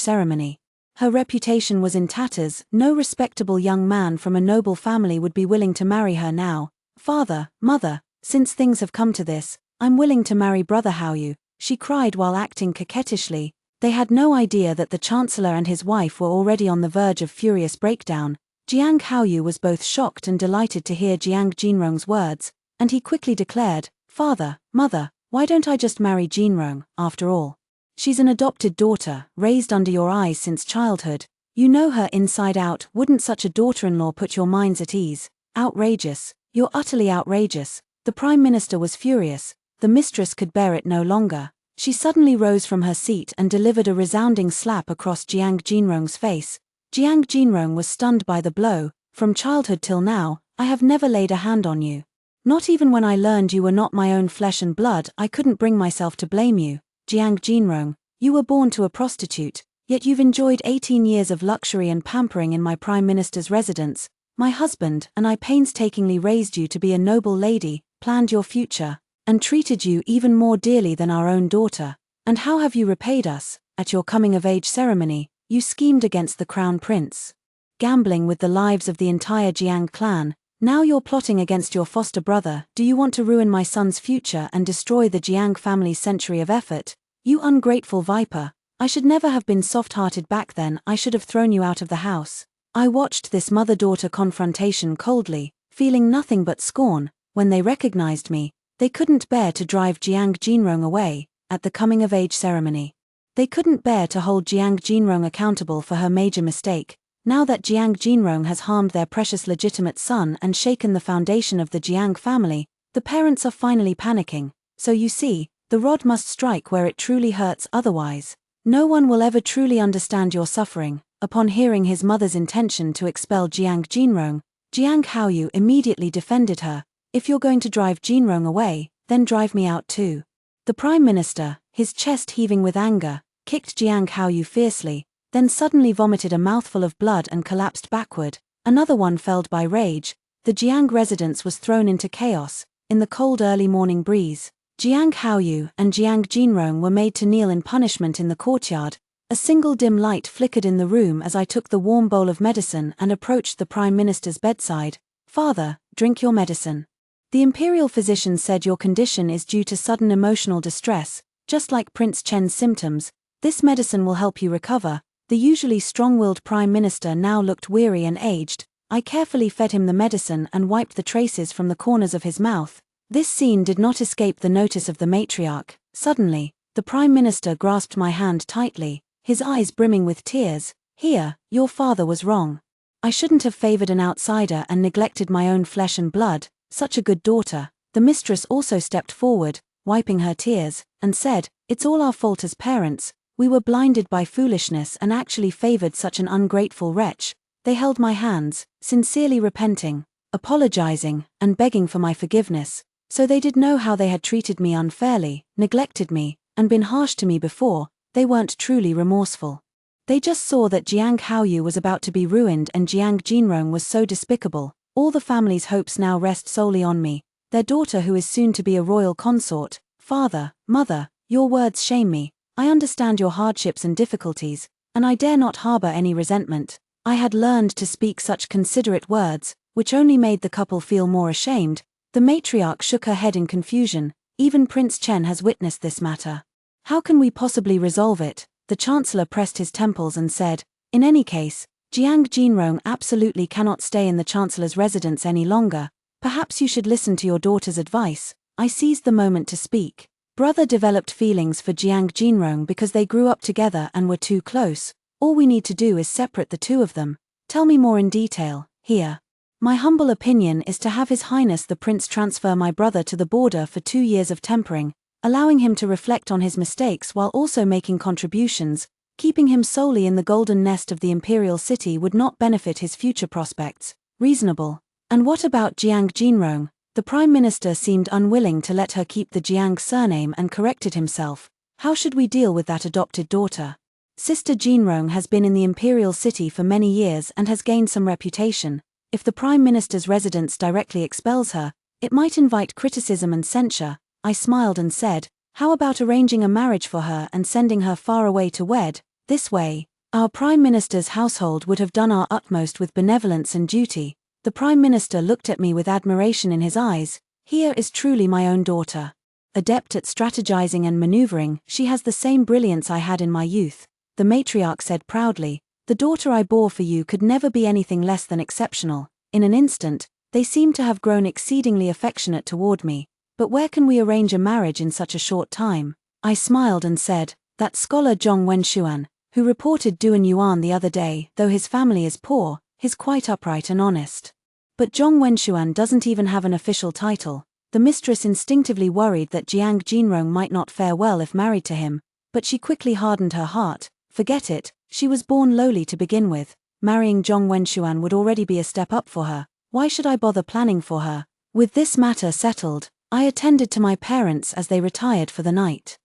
[SPEAKER 1] ceremony, her reputation was in tatters. No respectable young man from a noble family would be willing to marry her now. "Father, mother, since things have come to this, I'm willing to marry Brother Haoyu," she cried while acting coquettishly. They had no idea that the Chancellor and his wife were already on the verge of furious breakdown. Jiang Haoyu was both shocked and delighted to hear Jiang Jinrong's words, and he quickly declared, "Father, mother, why don't I just marry Jinrong, after all? She's an adopted daughter, raised under your eyes since childhood. You know her inside out. Wouldn't such a daughter-in-law put your minds at ease?" "Outrageous. You're utterly outrageous." The Prime Minister was furious. The mistress could bear it no longer. She suddenly rose from her seat and delivered a resounding slap across Jiang Jinrong's face. Jiang Jinrong was stunned by the blow. "From childhood till now, I have never laid a hand on you. Not even when I learned you were not my own flesh and blood, I couldn't bring myself to blame you. Jiang Jinrong, you were born to a prostitute, yet you've enjoyed 18 years of luxury and pampering in my Prime Minister's residence. My husband and I painstakingly raised you to be a noble lady, planned your future, and treated you even more dearly than our own daughter. And how have you repaid us? At your coming-of-age ceremony, you schemed against the crown prince, gambling with the lives of the entire Jiang clan. Now you're plotting against your foster brother. Do you want to ruin my son's future and destroy the Jiang family's century of effort? You ungrateful viper. I should never have been soft-hearted back then. I should have thrown you out of the house." I watched this mother-daughter confrontation coldly, feeling nothing but scorn. When they recognized me, they couldn't bear to drive Jiang Jinrong away. At the coming-of-age ceremony, they couldn't bear to hold Jiang Jinrong accountable for her major mistake. Now that Jiang Jinrong has harmed their precious legitimate son and shaken the foundation of the Jiang family, the parents are finally panicking. So you see, the rod must strike where it truly hurts, otherwise, no one will ever truly understand your suffering. Upon hearing his mother's intention to expel Jiang Jinrong, Jiang Haoyu immediately defended her. "If you're going to drive Jinrong away, then drive me out too. The Prime Minister, his chest heaving with anger, kicked Jiang Haoyu fiercely, then suddenly vomited a mouthful of blood and collapsed backward. Another one felled by rage. The Jiang residence was thrown into chaos. In the cold early morning breeze, Jiang Haoyu and Jiang Jinrong were made to kneel in punishment in the courtyard. A single dim light flickered in the room as I took the warm bowl of medicine and approached the Prime Minister's bedside. "Father, drink your medicine. The imperial physician said your condition is due to sudden emotional distress, just like Prince Chen's symptoms. This medicine will help you recover." The usually strong-willed Prime Minister now looked weary and aged. I carefully fed him the medicine and wiped the traces from the corners of his mouth. This scene did not escape the notice of the matriarch. Suddenly, the Prime Minister grasped my hand tightly, his eyes brimming with tears. "Here, your father was wrong. I shouldn't have favored an outsider and neglected my own flesh and blood, such a good daughter." The mistress also stepped forward, wiping her tears, and said, "It's all our fault as parents. We were blinded by foolishness and actually favored such an ungrateful wretch." They held my hands, sincerely repenting, apologizing, and begging for my forgiveness. So they did know how they had treated me unfairly, neglected me, and been harsh to me before. They weren't truly remorseful. They just saw that Jiang Haoyu was about to be ruined and Jiang Jinrong was so despicable. All the family's hopes now rest solely on me, their daughter who is soon to be a royal consort. "Father, mother, your words shame me. I understand your hardships and difficulties, and I dare not harbor any resentment." I had learned to speak such considerate words, which only made the couple feel more ashamed. The matriarch shook her head in confusion. "Even Prince Chen has witnessed this matter. How can we possibly resolve it?" The Chancellor pressed his temples and said, "In any case, Jiang Jinrong absolutely cannot stay in the Chancellor's residence any longer. Perhaps you should listen to your daughter's advice." I seized the moment to speak. Brother developed feelings for Jiang Jinrong because they grew up together and were too close. All we need to do is separate the two of them. "Tell me more in detail." "Here. My humble opinion is to have His Highness the Prince transfer my brother to the border for 2 years of tempering, allowing him to reflect on his mistakes while also making contributions. Keeping him solely in the golden nest of the imperial city would not benefit his future prospects." "Reasonable. And what about Jiang Jinrong?" The Prime Minister seemed unwilling to let her keep the Jiang surname and corrected himself. "How should we deal with that adopted daughter? Sister Jinrong has been in the imperial city for many years and has gained some reputation. If the Prime Minister's residence directly expels her, it might invite criticism and censure." I smiled and said, "How about arranging a marriage for her and sending her far away to wed? This way, our Prime Minister's household would have done our utmost with benevolence and duty." The Prime Minister looked at me with admiration in his eyes. "Here is truly my own daughter. Adept at strategizing and maneuvering, she has the same brilliance I had in my youth." The matriarch said proudly, "The daughter I bore for you could never be anything less than exceptional." In an instant, they seemed to have grown exceedingly affectionate toward me. "But where can we arrange a marriage in such a short time?" I smiled and said, "That scholar Zhong Wenshuan, who reported Duan Yuan the other day, though his family is poor, he's quite upright and honest." "But Zhong Wenshuan doesn't even have an official title." The mistress instinctively worried that Jiang Jinrong might not fare well if married to him, but she quickly hardened her heart. "Forget it, she was born lowly to begin with. Marrying Zhong Wenshuan would already be a step up for her. Why should I bother planning for her?" With this matter settled, I attended to my parents as they retired for the night.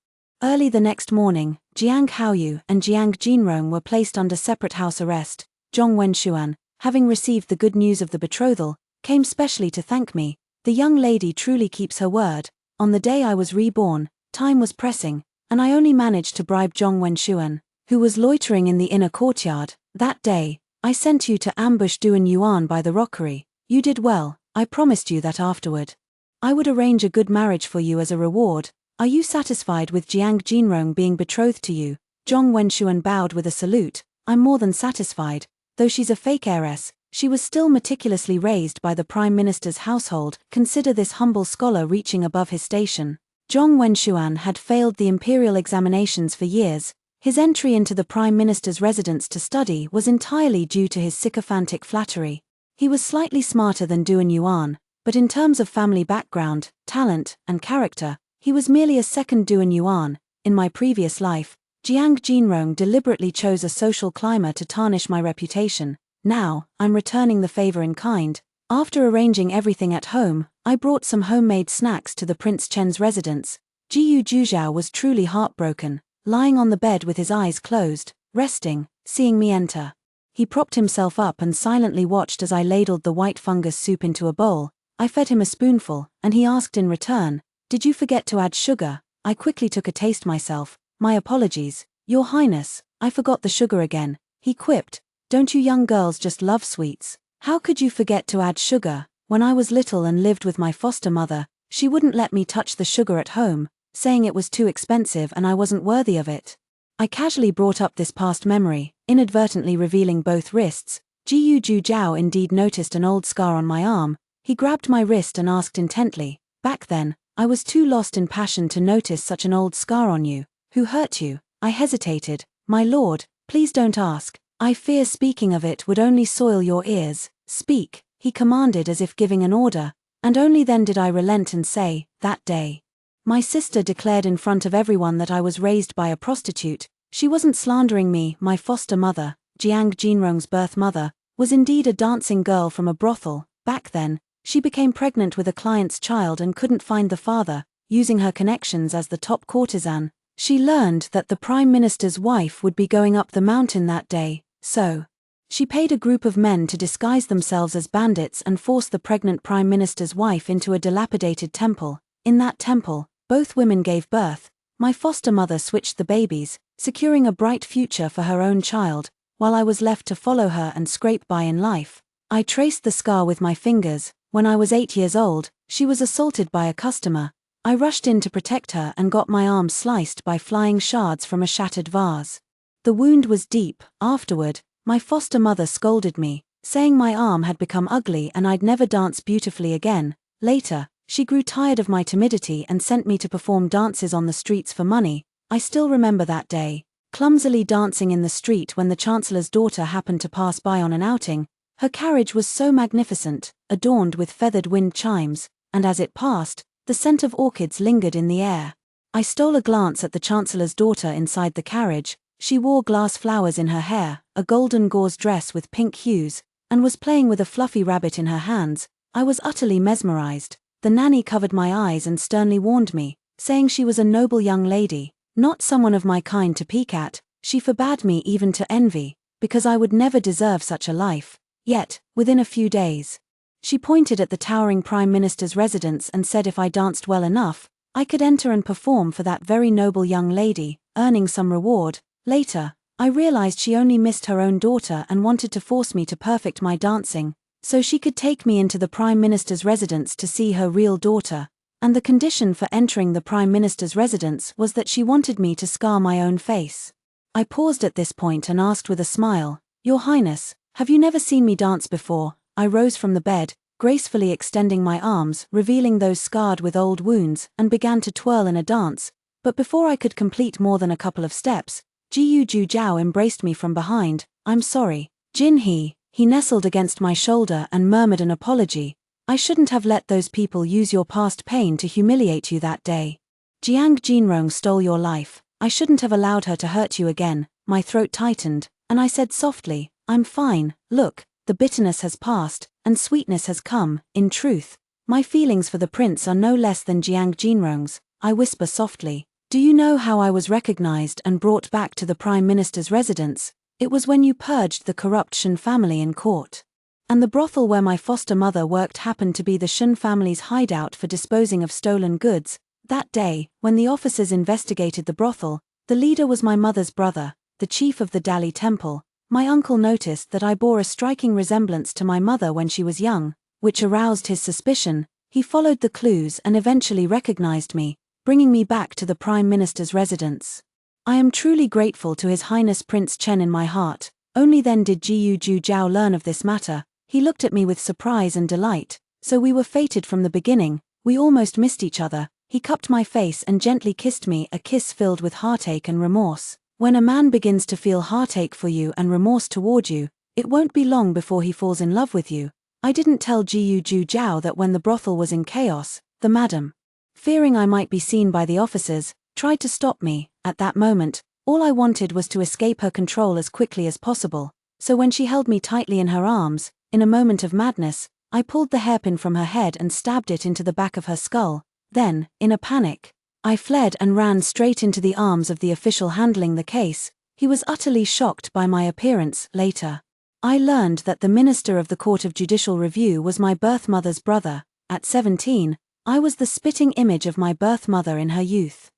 [SPEAKER 1] Early the next morning, Jiang Haoyu and Jiang Jinrong were placed under separate house arrest. Zhong Wenshuan, having received the good news of the betrothal, came specially to thank me. The young lady truly keeps her word. On the day I was reborn, time was pressing, and I only managed to bribe Zhong Wenshuan, who was loitering in the inner courtyard. "That day, I sent you to ambush Duan Yuan by the rockery. You did well. I promised you that afterward I would arrange a good marriage for you as a reward. Are you satisfied with Jiang Jinrong being betrothed to you?" Zhong Wenshuan bowed with a salute. "I'm more than satisfied. Though she's a fake heiress, she was still meticulously raised by the Prime Minister's household. Consider this humble scholar reaching above his station." Zhong Wenshuan had failed the imperial examinations for years. His entry into the Prime Minister's residence to study was entirely due to his sycophantic flattery. He was slightly smarter than Duan Yuan, but in terms of family background, talent, and character, he was merely a second Duan Yuan. In my previous life, Jiang Jinrong deliberately chose a social climber to tarnish my reputation. Now, I'm returning the favor in kind. After arranging everything at home, I brought some homemade snacks to the Prince Chen's residence. Jiyu Juzhao was truly heartbroken, lying on the bed with his eyes closed, resting, seeing me enter. He propped himself up and silently watched as I ladled the white fungus soup into a bowl. I fed him a spoonful, and he asked in return, "Did you forget to add sugar?" I quickly took a taste myself. "My apologies, Your Highness, I forgot the sugar again," he quipped. "Don't you young girls just love sweets? How could you forget to add sugar? When I was little and lived with my foster mother, she wouldn't let me touch the sugar at home, saying it was too expensive and I wasn't worthy of it." I casually brought up this past memory, inadvertently revealing both wrists. Jiyu Juzhao indeed noticed an old scar on my arm. He grabbed my wrist and asked intently, "Back then, I was too lost in passion to notice such an old scar on you. Who hurt you?" I hesitated. "My lord, please don't ask. I fear speaking of it would only soil your ears." "Speak," he commanded as if giving an order, and only then did I relent and say, "That day, my sister declared in front of everyone that I was raised by a prostitute. She wasn't slandering me. My foster mother, Jiang Jinrong's birth mother, was indeed a dancing girl from a brothel. Back then, she became pregnant with a client's child and couldn't find the father. Using her connections as the top courtesan, she learned that the Prime Minister's wife would be going up the mountain that day, so she paid a group of men to disguise themselves as bandits and force the pregnant Prime Minister's wife into a dilapidated temple. In that temple, both women gave birth. My foster mother switched the babies, securing a bright future for her own child, while I was left to follow her and scrape by in life. I traced the scar with my fingers. When I was 8 years old, she was assaulted by a customer. I rushed in to protect her and got my arm sliced by flying shards from a shattered vase. The wound was deep. Afterward, my foster mother scolded me, saying my arm had become ugly and I'd never dance beautifully again. Later, she grew tired of my timidity and sent me to perform dances on the streets for money. I still remember that day, clumsily dancing in the street when the Chancellor's daughter happened to pass by on an outing. Her carriage was so magnificent, adorned with feathered wind chimes, and as it passed, the scent of orchids lingered in the air. I stole a glance at the Chancellor's daughter inside the carriage. She wore glass flowers in her hair, a golden gauze dress with pink hues, and was playing with a fluffy rabbit in her hands. I was utterly mesmerized. The nanny covered my eyes and sternly warned me, saying she was a noble young lady, not someone of my kind to peek at. She forbade me even to envy, because I would never deserve such a life. Yet, within a few days, she pointed at the towering Prime Minister's residence and said if I danced well enough, I could enter and perform for that very noble young lady, earning some reward. Later, I realized she only missed her own daughter and wanted to force me to perfect my dancing, so she could take me into the Prime Minister's residence to see her real daughter. And the condition for entering the Prime Minister's residence was that she wanted me to scar my own face. I paused at this point and asked with a smile, "Your Highness, have you never seen me dance before?" I rose from the bed, gracefully extending my arms, revealing those scarred with old wounds, and began to twirl in a dance. But before I could complete more than a couple of steps, Jiyu Juzhao embraced me from behind. "I'm sorry, Jin He." He nestled against my shoulder and murmured an apology. "I shouldn't have let those people use your past pain to humiliate you that day. Jiang Jinrong stole your life. I shouldn't have allowed her to hurt you again." My throat tightened, and I said softly, "I'm fine. Look, the bitterness has passed, and sweetness has come. In truth, my feelings for the prince are no less than Jiang Jinrong's." I whisper softly, "Do you know how I was recognized and brought back to the Prime Minister's residence? It was when you purged the corrupt Shen family in court. And the brothel where my foster mother worked happened to be the Shen family's hideout for disposing of stolen goods. That day, when the officers investigated the brothel, the leader was my mother's brother, the chief of the Dali temple. My uncle noticed that I bore a striking resemblance to my mother when she was young, which aroused his suspicion. He followed the clues and eventually recognized me, bringing me back to the Prime Minister's residence. I am truly grateful to His Highness Prince Chen in my heart." Only then did Jiyu Juzhao learn of this matter. He looked at me with surprise and delight. "So we were fated from the beginning. We almost missed each other." He cupped my face and gently kissed me, a kiss filled with heartache and remorse. When a man begins to feel heartache for you and remorse toward you, it won't be long before he falls in love with you. I didn't tell Jiyu Juzhao that when the brothel was in chaos, the madam, fearing I might be seen by the officers, tried to stop me. At that moment, all I wanted was to escape her control as quickly as possible. So when she held me tightly in her arms, in a moment of madness, I pulled the hairpin from her head and stabbed it into the back of her skull. Then, in a panic, I fled and ran straight into the arms of the official handling the case. He was utterly shocked by my appearance. Later, I learned that the minister of the Court of Judicial Review was my birth mother's brother. At 17, I was the spitting image of my birth mother in her youth.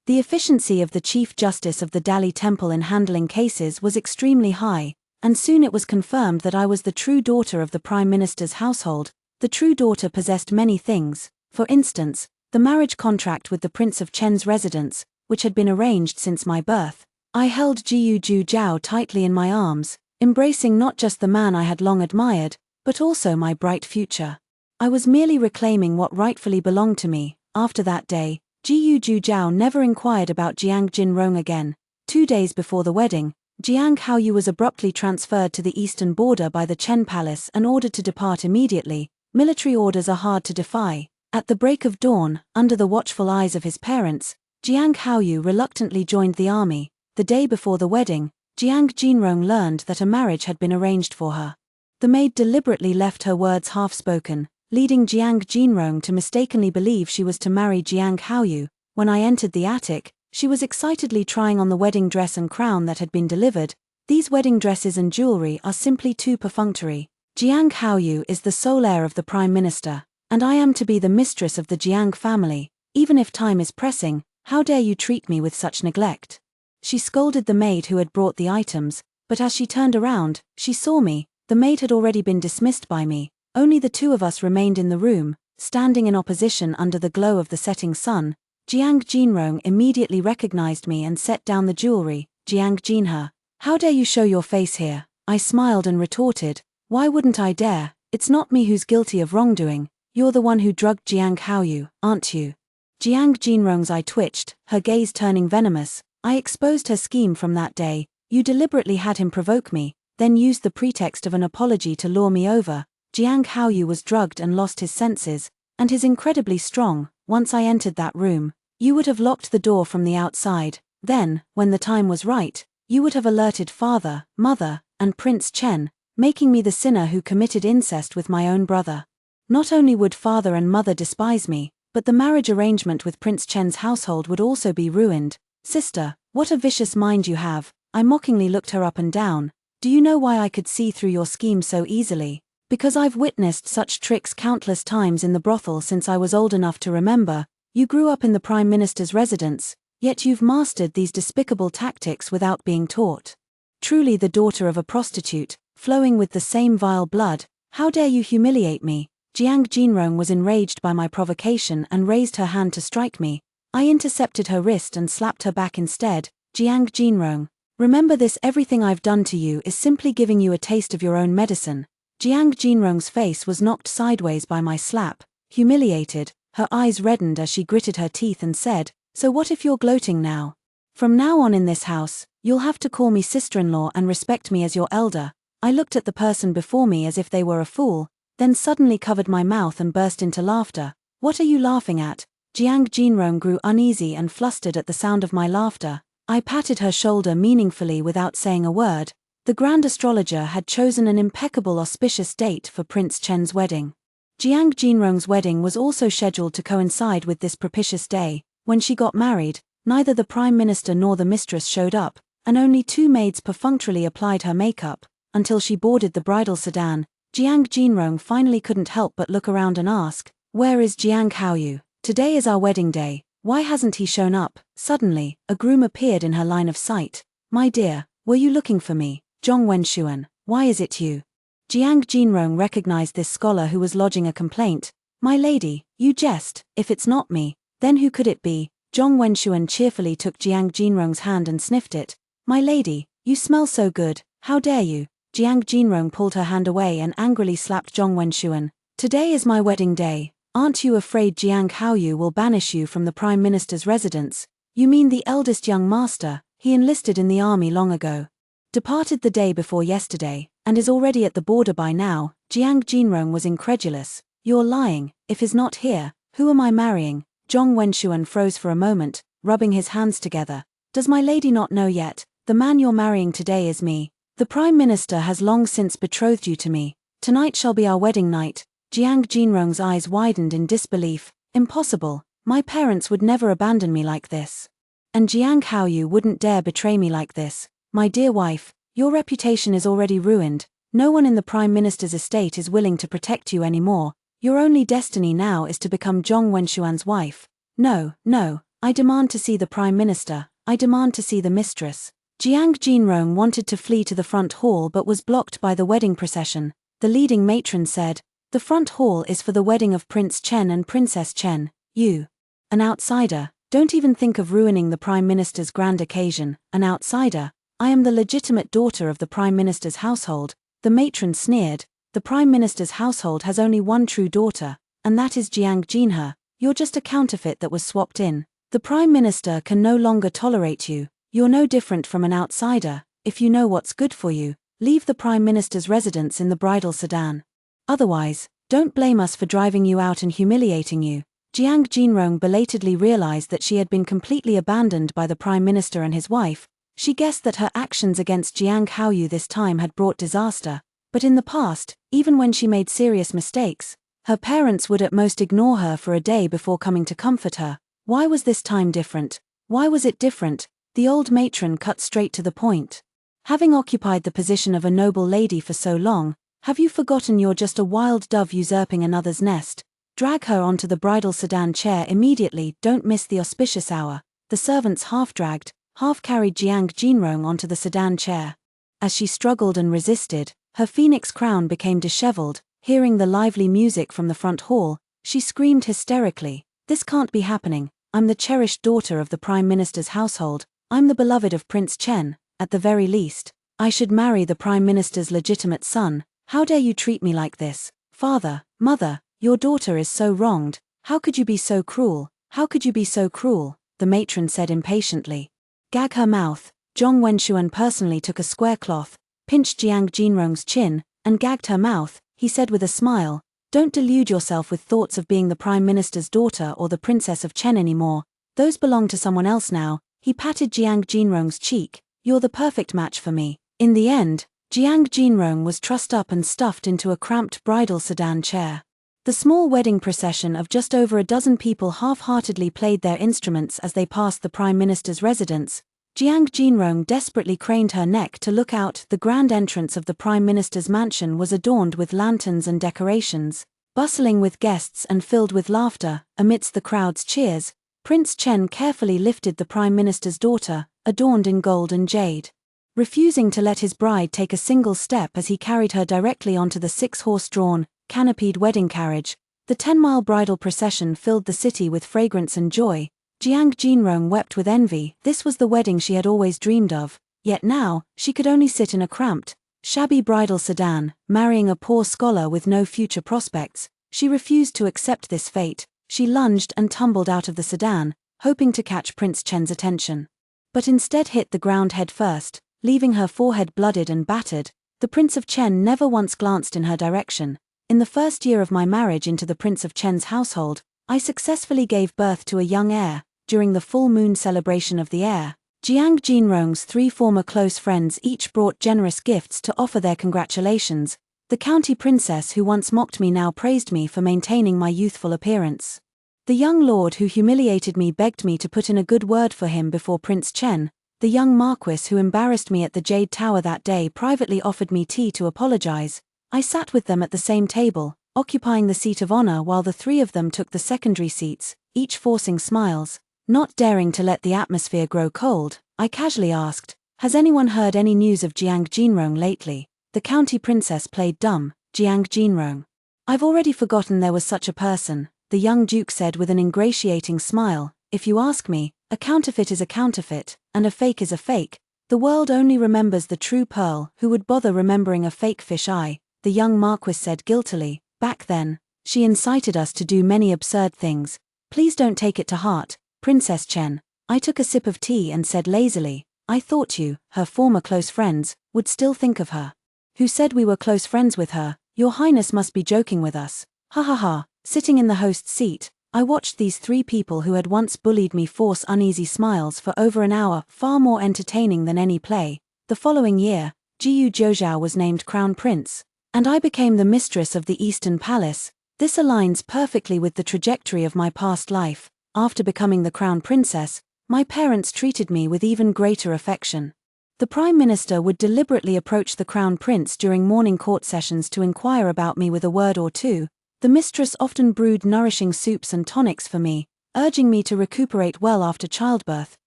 [SPEAKER 1] The efficiency of the Chief Justice of the Delhi Temple in handling cases was extremely high, and soon it was confirmed that I was the true daughter of the Prime Minister's household. The true daughter possessed many things, for instance, the marriage contract with the Prince of Chen's residence, which had been arranged since my birth. I held Jiu Ju Zhao tightly in my arms, embracing not just the man I had long admired, but also my bright future. I was merely reclaiming what rightfully belonged to me. After that day, Jiu Ju Zhao never inquired about Jiang Jinrong again. 2 days before the wedding, Jiang Haoyu was abruptly transferred to the eastern border by the Chen Palace and ordered to depart immediately. Military orders are hard to defy. At the break of dawn, under the watchful eyes of his parents, Jiang Haoyu reluctantly joined the army. The day before the wedding, Jiang Jinrong learned that a marriage had been arranged for her. The maid deliberately left her words half-spoken, leading Jiang Jinrong to mistakenly believe she was to marry Jiang Haoyu. When I entered the attic, she was excitedly trying on the wedding dress and crown that had been delivered. These wedding dresses and jewelry are simply too perfunctory. Jiang Haoyu is the sole heir of the Prime Minister, and I am to be the mistress of the Jiang family. Even if time is pressing, how dare you treat me with such neglect? She scolded the maid who had brought the items, but as she turned around, she saw me. The maid had already been dismissed by me. Only the two of us remained in the room, standing in opposition under the glow of the setting sun. Jiang Jinrong immediately recognized me and set down the jewelry. Jiang Jinhe, how dare you show your face here? I smiled and retorted, why wouldn't I dare? It's not me who's guilty of wrongdoing. You're the one who drugged Jiang Haoyu, aren't you? Jiang Jinrong's eye twitched, her gaze turning venomous. I exposed her scheme from that day. You deliberately had him provoke me, then used the pretext of an apology to lure me over. Jiang Haoyu was drugged and lost his senses, and is incredibly strong. Once I entered that room, you would have locked the door from the outside. Then, when the time was right, you would have alerted father, mother, and Prince Chen, making me the sinner who committed incest with my own brother. Not only would father and mother despise me, but the marriage arrangement with Prince Chen's household would also be ruined. Sister, what a vicious mind you have. I mockingly looked her up and down. Do you know why I could see through your scheme so easily? Because I've witnessed such tricks countless times in the brothel since I was old enough to remember. You grew up in the Prime Minister's residence, yet you've mastered these despicable tactics without being taught. Truly the daughter of a prostitute, flowing with the same vile blood. How dare you humiliate me? Jiang Jinrong was enraged by my provocation and raised her hand to strike me. I intercepted her wrist and slapped her back instead. Jiang Jinrong, remember this, everything I've done to you is simply giving you a taste of your own medicine. Jiang Jinrong's face was knocked sideways by my slap. Humiliated, her eyes reddened as she gritted her teeth and said, so what if you're gloating now? From now on in this house, you'll have to call me sister-in-law and respect me as your elder. I looked at the person before me as if they were a fool, then suddenly covered my mouth and burst into laughter. What are you laughing at? Jiang Jinrong grew uneasy and flustered at the sound of my laughter. I patted her shoulder meaningfully without saying a word. The Grand Astrologer had chosen an impeccable auspicious date for Prince Chen's wedding. Jiang Jinrong's wedding was also scheduled to coincide with this propitious day. When she got married, neither the Prime Minister nor the mistress showed up, and only 2 maids perfunctorily applied her makeup. Until she boarded the bridal sedan, Jiang Jinrong finally couldn't help but look around and ask, where is Jiang Haoyu? Today is our wedding day. Why hasn't he shown up? Suddenly, a groom appeared in her line of sight. My dear, were you looking for me? Zhong Wenshuan, why is it you? Jiang Jinrong recognized this scholar who was lodging a complaint. My lady, you jest. If it's not me, then who could it be? Zhong Wenshuan cheerfully took Jiang Jinrong's hand and sniffed it. My lady, you smell so good. How dare you? Jiang Jinrong pulled her hand away and angrily slapped Zhong Wenshuan. Today is my wedding day. Aren't you afraid Jiang Haoyu will banish you from the Prime Minister's residence? You mean the eldest young master? He enlisted in the army long ago. Departed the day before yesterday, and is already at the border by now. Jiang Jinrong was incredulous. You're lying. If he's not here, who am I marrying? Zhong Wenshuan froze for a moment, rubbing his hands together. Does my lady not know yet? The man you're marrying today is me. The Prime Minister has long since betrothed you to me. Tonight shall be our wedding night. Jiang Jinrong's eyes widened in disbelief. Impossible. My parents would never abandon me like this. And Jiang Haoyu wouldn't dare betray me like this. My dear wife, your reputation is already ruined. No one in the Prime Minister's estate is willing to protect you anymore. Your only destiny now is to become Zhong Wenshuan's wife. No, no, I demand to see the Prime Minister. I demand to see the mistress. Jiang Jinrong wanted to flee to the front hall but was blocked by the wedding procession. The leading matron said, "The front hall is for the wedding of Prince Chen and Princess Chen. You, an outsider, don't even think of ruining the Prime Minister's grand occasion. An outsider? I am the legitimate daughter of the Prime Minister's household." The matron sneered. "The Prime Minister's household has only one true daughter, and that is Jiang Jinhe. You're just a counterfeit that was swapped in. The Prime Minister can no longer tolerate you. You're no different from an outsider. If you know what's good for you, leave the Prime Minister's residence in the bridal sedan. Otherwise, don't blame us for driving you out and humiliating you." Jiang Jinrong belatedly realized that she had been completely abandoned by the Prime Minister and his wife. She guessed that her actions against Jiang Haoyu this time had brought disaster, but in the past, even when she made serious mistakes, her parents would at most ignore her for a day before coming to comfort her. Why was this time different? Why was it different? The old matron cut straight to the point. "Having occupied the position of a noble lady for so long, have you forgotten you're just a wild dove usurping another's nest? Drag her onto the bridal sedan chair immediately, don't miss the auspicious hour." The servants half-dragged, half-carried Jiang Jinrong onto the sedan chair. As she struggled and resisted, her phoenix crown became disheveled. Hearing the lively music from the front hall, she screamed hysterically, "This can't be happening. I'm the cherished daughter of the Prime Minister's household. I'm the beloved of Prince Chen. At the very least, I should marry the Prime Minister's legitimate son. How dare you treat me like this? Father, mother, your daughter is so wronged. How could you be so cruel? How could you be so cruel?" the matron said impatiently. "Gag her mouth." Zhong Wenshuan personally took a square cloth, pinched Jiang Jinrong's chin, and gagged her mouth. He said with a smile, "Don't delude yourself with thoughts of being the Prime Minister's daughter or the Princess of Chen anymore. Those belong to someone else now." He patted Jiang Jinrong's cheek. "You're the perfect match for me." In the end, Jiang Jinrong was trussed up and stuffed into a cramped bridal sedan chair. The small wedding procession of just over a dozen people half-heartedly played their instruments as they passed the Prime Minister's residence. Jiang Jinrong desperately craned her neck to look out. The grand entrance of the Prime Minister's mansion was adorned with lanterns and decorations, bustling with guests and filled with laughter. Amidst the crowd's cheers, Prince Chen carefully lifted the Prime Minister's daughter, adorned in gold and jade, refusing to let his bride take a single step as he carried her directly onto the 6-horse-drawn, canopied wedding carriage. The 10-mile bridal procession filled the city with fragrance and joy. Jiang Jinrong wept with envy. This was the wedding she had always dreamed of. Yet now, she could only sit in a cramped, shabby bridal sedan, marrying a poor scholar with no future prospects. She refused to accept this fate. She lunged and tumbled out of the sedan, hoping to catch Prince Chen's attention, but instead hit the ground head first, leaving her forehead blooded and battered. The Prince of Chen never once glanced in her direction. "In the first year of my marriage into the Prince of Chen's household, I successfully gave birth to a young heir. During the full moon celebration of the heir, Jiang Jinrong's 3 former close friends each brought generous gifts to offer their congratulations. The county princess who once mocked me now praised me for maintaining my youthful appearance. The young lord who humiliated me begged me to put in a good word for him before Prince Chen. The young marquis who embarrassed me at the Jade Tower that day privately offered me tea to apologize. I sat with them at the same table, occupying the seat of honor while the 3 of them took the secondary seats, each forcing smiles. Not daring to let the atmosphere grow cold, I casually asked, "Has anyone heard any news of Jiang Jinrong lately?" The county princess played dumb. "Jiang Jinrong? I've already forgotten there was such a person," the young duke said with an ingratiating smile. "If you ask me, a counterfeit is a counterfeit, and a fake is a fake. The world only remembers the true pearl. Who would bother remembering a fake fish eye?" the young marquis said guiltily. "Back then, she incited us to do many absurd things. Please don't take it to heart, Princess Chen." I took a sip of tea and said lazily, "I thought you, her former close friends, would still think of her." "Who said we were close friends with her? Your Highness must be joking with us." Ha ha ha. Sitting in the host's seat, I watched these 3 people who had once bullied me force uneasy smiles for over an hour, far more entertaining than any play. The following year, Jiyu Zhoujiao was named Crown Prince, and I became the mistress of the Eastern Palace. This aligns perfectly with the trajectory of my past life. after becoming the crown princess, my parents treated me with even greater affection. The Prime Minister would deliberately approach the Crown Prince during morning court sessions to inquire about me with a word or two. The mistress often brewed nourishing soups and tonics for me, urging me to recuperate well after childbirth,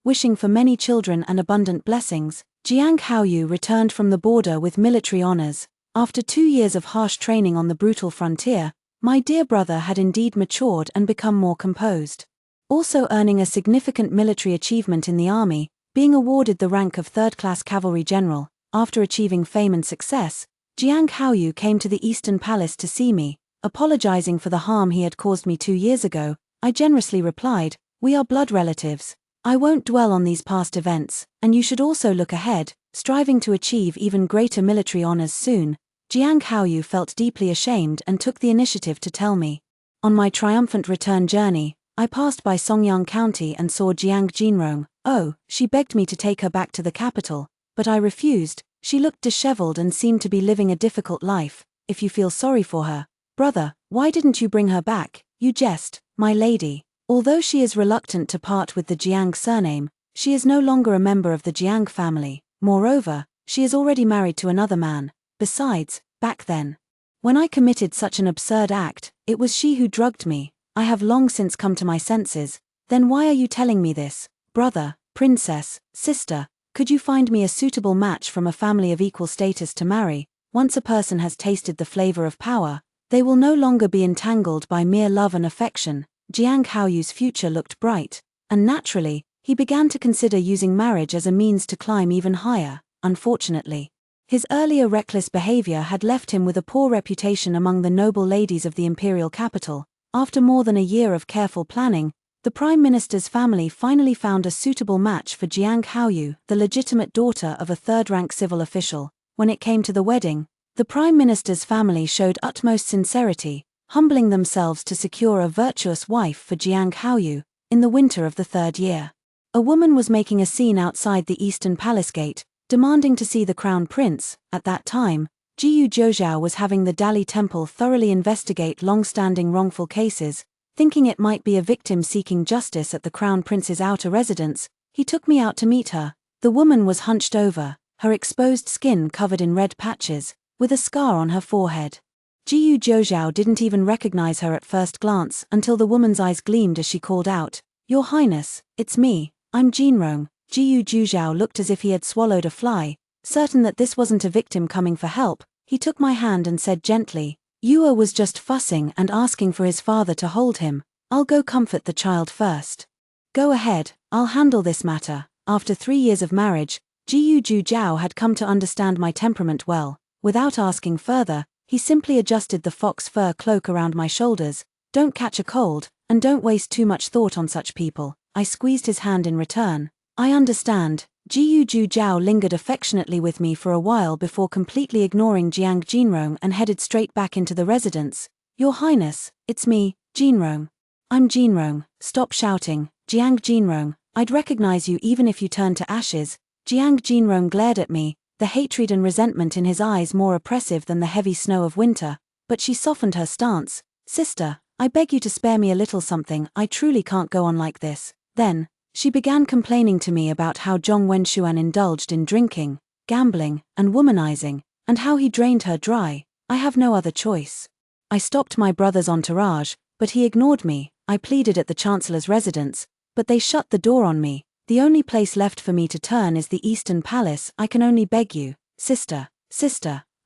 [SPEAKER 1] wishing for many children and abundant blessings. Jiang Haoyu returned from the border with military honors. After 2 years of harsh training on the brutal frontier, my dear brother had indeed matured and become more composed. Also earning a significant military achievement in the army, being awarded the rank of third-class cavalry general. After achieving fame and success, Jiang Haoyu came to the Eastern Palace to see me, apologizing for the harm he had caused me 2 years ago. I generously replied, "We are blood relatives. I won't dwell on these past events, and you should also look ahead, striving to achieve even greater military honors soon." Jiang Haoyu felt deeply ashamed and took the initiative to tell me. On my triumphant return journey, I passed by Songyang County and saw Jiang Jinrong. Oh, she begged me to take her back to the capital, but I refused. She looked disheveled and seemed to be living a difficult life. If you feel sorry for her, brother, why didn't you bring her back? You jest, my lady. Although she is reluctant to part with the Jiang surname, she is no longer a member of the Jiang family. Moreover, she is already married to another man. Besides, back then, when I committed such an absurd act, it was she who drugged me. I have long since come to my senses. Then why are you telling me this? Brother, princess, sister, could you find me a suitable match from a family of equal status to marry? Once a person has tasted the flavor of power, they will no longer be entangled by mere love and affection. Jiang Haoyu's future looked bright, and naturally, he began to consider using marriage as a means to climb even higher. Unfortunately, his earlier reckless behavior had left him with a poor reputation among the noble ladies of the imperial capital. After more than a year of careful planning, the Prime Minister's family finally found a suitable match for Jiang Haoyu, the legitimate daughter of a third-rank civil official. When it came to the wedding, the Prime Minister's family showed utmost sincerity, humbling themselves to secure a virtuous wife for Jiang Haoyu. In the winter of the 3rd year, a woman was making a scene outside the Eastern Palace Gate, demanding to see the Crown Prince. At that time, Jiyu Zhoujiao was having the Dali Temple thoroughly investigate long-standing wrongful cases. Thinking it might be a victim seeking justice at the Crown Prince's outer residence, he took me out to meet her. The woman was hunched over, her exposed skin covered in red patches, with a scar on her forehead. Jiyu Zhoujiao didn't even recognize her at first glance until the woman's eyes gleamed as she called out, "Your Highness, it's me, I'm Jinrong." Jiyu Zhoujiao looked as if he had swallowed a fly. Certain that this wasn't a victim coming for help, he took my hand and said gently, "Yua was just fussing and asking for his father to hold him. I'll go comfort the child first." "Go ahead, I'll handle this matter." After 3 years of marriage, Jiyu Zhoujiao had come to understand my temperament well. Without asking further, he simply adjusted the fox fur cloak around my shoulders. "Don't catch a cold, and don't waste too much thought on such people." I squeezed his hand in return. "I understand." Jiyu Zhoujiao lingered affectionately with me for a while before completely ignoring Jiang Jinrong and headed straight back into the residence. "Your Highness, it's me, Jinrong." "I'm Jinrong, stop shouting, Jiang Jinrong, I'd recognize you even if you turned to ashes." Jiang Jinrong glared at me, the hatred and resentment in his eyes more oppressive than the heavy snow of winter, but she softened her stance. "Sister, I beg you to spare me a little something, I truly can't go on like this." Then, she began complaining to me about how Zhong Wenshuan indulged in drinking, gambling, and womanizing, and how he drained her dry. I have no other choice. I stopped my brother's entourage, but he ignored me. I pleaded at the Chancellor's residence, but they shut the door on me. "The only place left for me to turn is the Eastern Palace. I can only beg you, sister,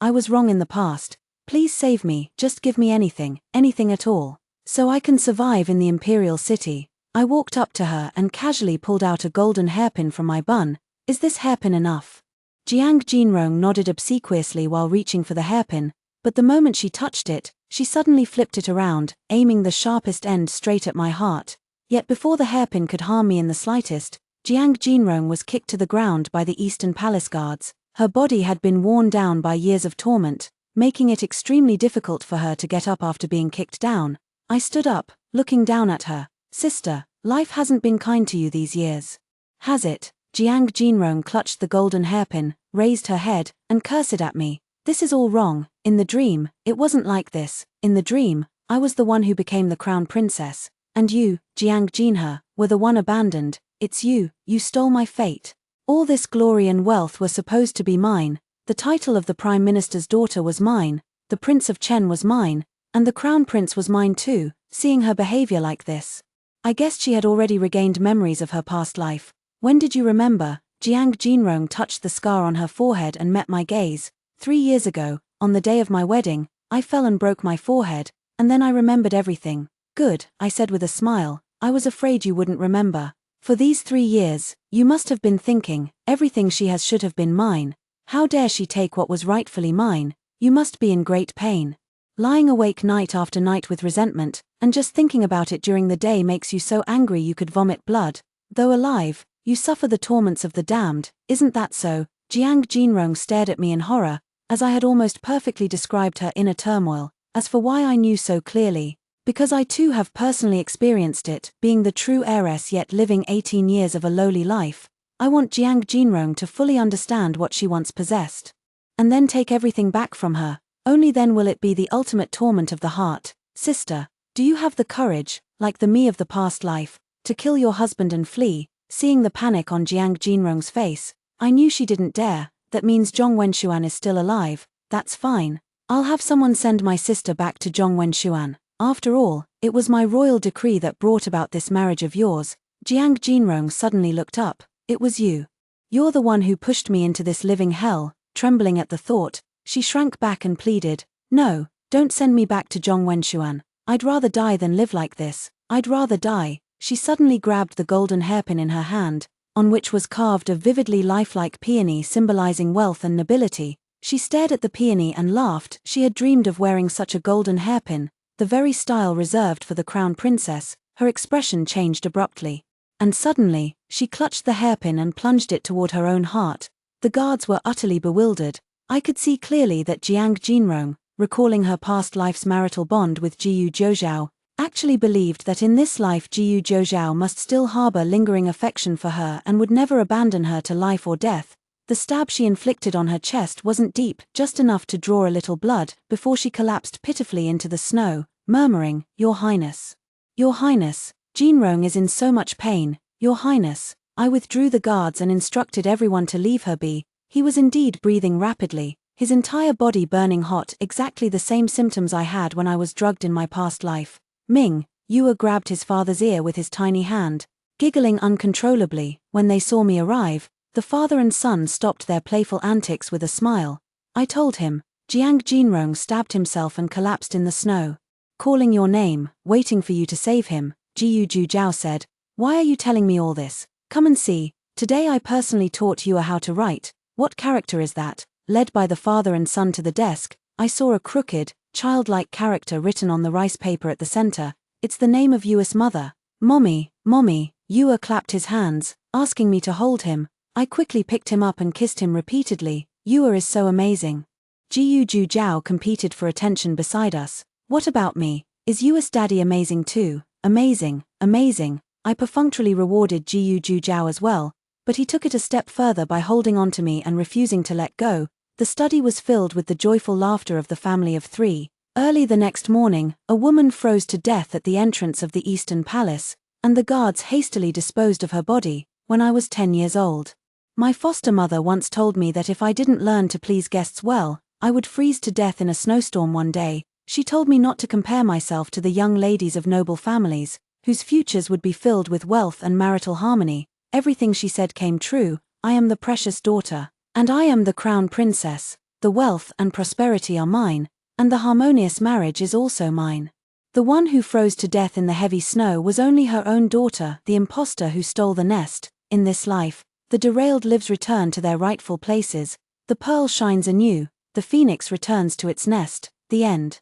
[SPEAKER 1] I was wrong in the past. Please save me, just give me anything at all, so I can survive in the Imperial City." I walked up to her and casually pulled out a golden hairpin from my bun. "Is this hairpin enough?" Jiang Jinrong nodded obsequiously while reaching for the hairpin, but the moment she touched it, she suddenly flipped it around, aiming the sharpest end straight at my heart. Yet before the hairpin could harm me in the slightest, Jiang Jinrong was kicked to the ground by the Eastern Palace guards. Her body had been worn down by years of torment, making it extremely difficult for her to get up after being kicked down. I stood up, looking down at her. "Sister, life hasn't been kind to you these years, has it?" Jiang Jinrong clutched the golden hairpin, raised her head, and cursed at me. "This is all wrong. In the dream, it wasn't like this. In the dream, I was the one who became the crown princess. And you, Jiang Jinhe, were the one abandoned. It's you stole my fate. All this glory and wealth were supposed to be mine, the title of the Prime Minister's daughter was mine, the Prince of Chen was mine, and the Crown Prince was mine too. Seeing her behavior like this, I guessed she had already regained memories of her past life. When did you remember? Jiang Jinrong touched the scar on her forehead and met my gaze. 3 years ago, on the day of my wedding, I fell and broke my forehead, and then I remembered everything. Good, I said with a smile, I was afraid you wouldn't remember. For these 3 years, you must have been thinking, everything she has should have been mine. How dare she take what was rightfully mine? You must be in great pain. Lying awake night after night with resentment, and just thinking about it during the day makes you so angry you could vomit blood. Though alive, you suffer the torments of the damned, isn't that so? Jiang Jinrong stared at me in horror, as I had almost perfectly described her inner turmoil. As for why I knew so clearly, because I too have personally experienced it, being the true heiress yet living 18 years of a lowly life. I want Jiang Jinrong to fully understand what she once possessed. And then take everything back from her. Only then will it be the ultimate torment of the heart. Sister, do you have the courage, like the me of the past life, to kill your husband and flee? Seeing the panic on Jiang Jinrong's face, I knew she didn't dare. That means Zhong Wenshuan is still alive. That's fine. I'll have someone send my sister back to Zhong Wenshuan. After all, it was my royal decree that brought about this marriage of yours. Jiang Jinrong suddenly looked up. It was you. You're the one who pushed me into this living hell. Trembling at the thought, she shrank back and pleaded, no, don't send me back to Zhong Wenshuan. I'd rather die than live like this. I'd rather die. She suddenly grabbed the golden hairpin in her hand, on which was carved a vividly lifelike peony symbolizing wealth and nobility. She stared at the peony and laughed. She had dreamed of wearing such a golden hairpin, the very style reserved for the crown princess. Her expression changed abruptly. And suddenly, she clutched the hairpin and plunged it toward her own heart. The guards were utterly bewildered. I could see clearly that Jiang Jinrong, recalling her past life's marital bond with Jiyu Zhoujiao, actually believed that in this life Jiyu Zhoujiao must still harbor lingering affection for her and would never abandon her to life or death. The stab she inflicted on her chest wasn't deep, just enough to draw a little blood, before she collapsed pitifully into the snow, murmuring, Your Highness. Your Highness, Jinrong is in so much pain, Your Highness. I withdrew the guards and instructed everyone to leave her be. He was indeed breathing rapidly, his entire body burning hot, exactly the same symptoms I had when I was drugged in my past life. Ming, Yue grabbed his father's ear with his tiny hand, giggling uncontrollably. When they saw me arrive, the father and son stopped their playful antics with a smile. I told him. Jiang Jinrong stabbed himself and collapsed in the snow. Calling your name, waiting for you to save him, Jiyu Zhoujiao said. Why are you telling me all this? Come and see. Today I personally taught Yue how to write. What character is that? Led by the father and son to the desk, I saw a crooked, childlike character written on the rice paper at the center. It's the name of Yue's mother. Mommy, Mommy. Yue clapped his hands, asking me to hold him. I quickly picked him up and kissed him repeatedly. Yue is so amazing. Jiyu Zhoujiao competed for attention beside us. What about me? Is Yue's daddy amazing too? Amazing, amazing. I perfunctorily rewarded Jiyu Zhoujiao as well, but he took it a step further by holding on to me and refusing to let go. The study was filled with the joyful laughter of the family of 3. Early the next morning, a woman froze to death at the entrance of the Eastern Palace, and the guards hastily disposed of her body. When I was 10 years old, my foster mother once told me that if I didn't learn to please guests well, I would freeze to death in a snowstorm one day. She told me not to compare myself to the young ladies of noble families, whose futures would be filled with wealth and marital harmony. Everything she said came true. I am the precious daughter, and I am the crown princess. The wealth and prosperity are mine, and the harmonious marriage is also mine. The one who froze to death in the heavy snow was only her own daughter, the impostor who stole the nest. In this life, the derailed lives return to their rightful places, the pearl shines anew, the phoenix returns to its nest. The end.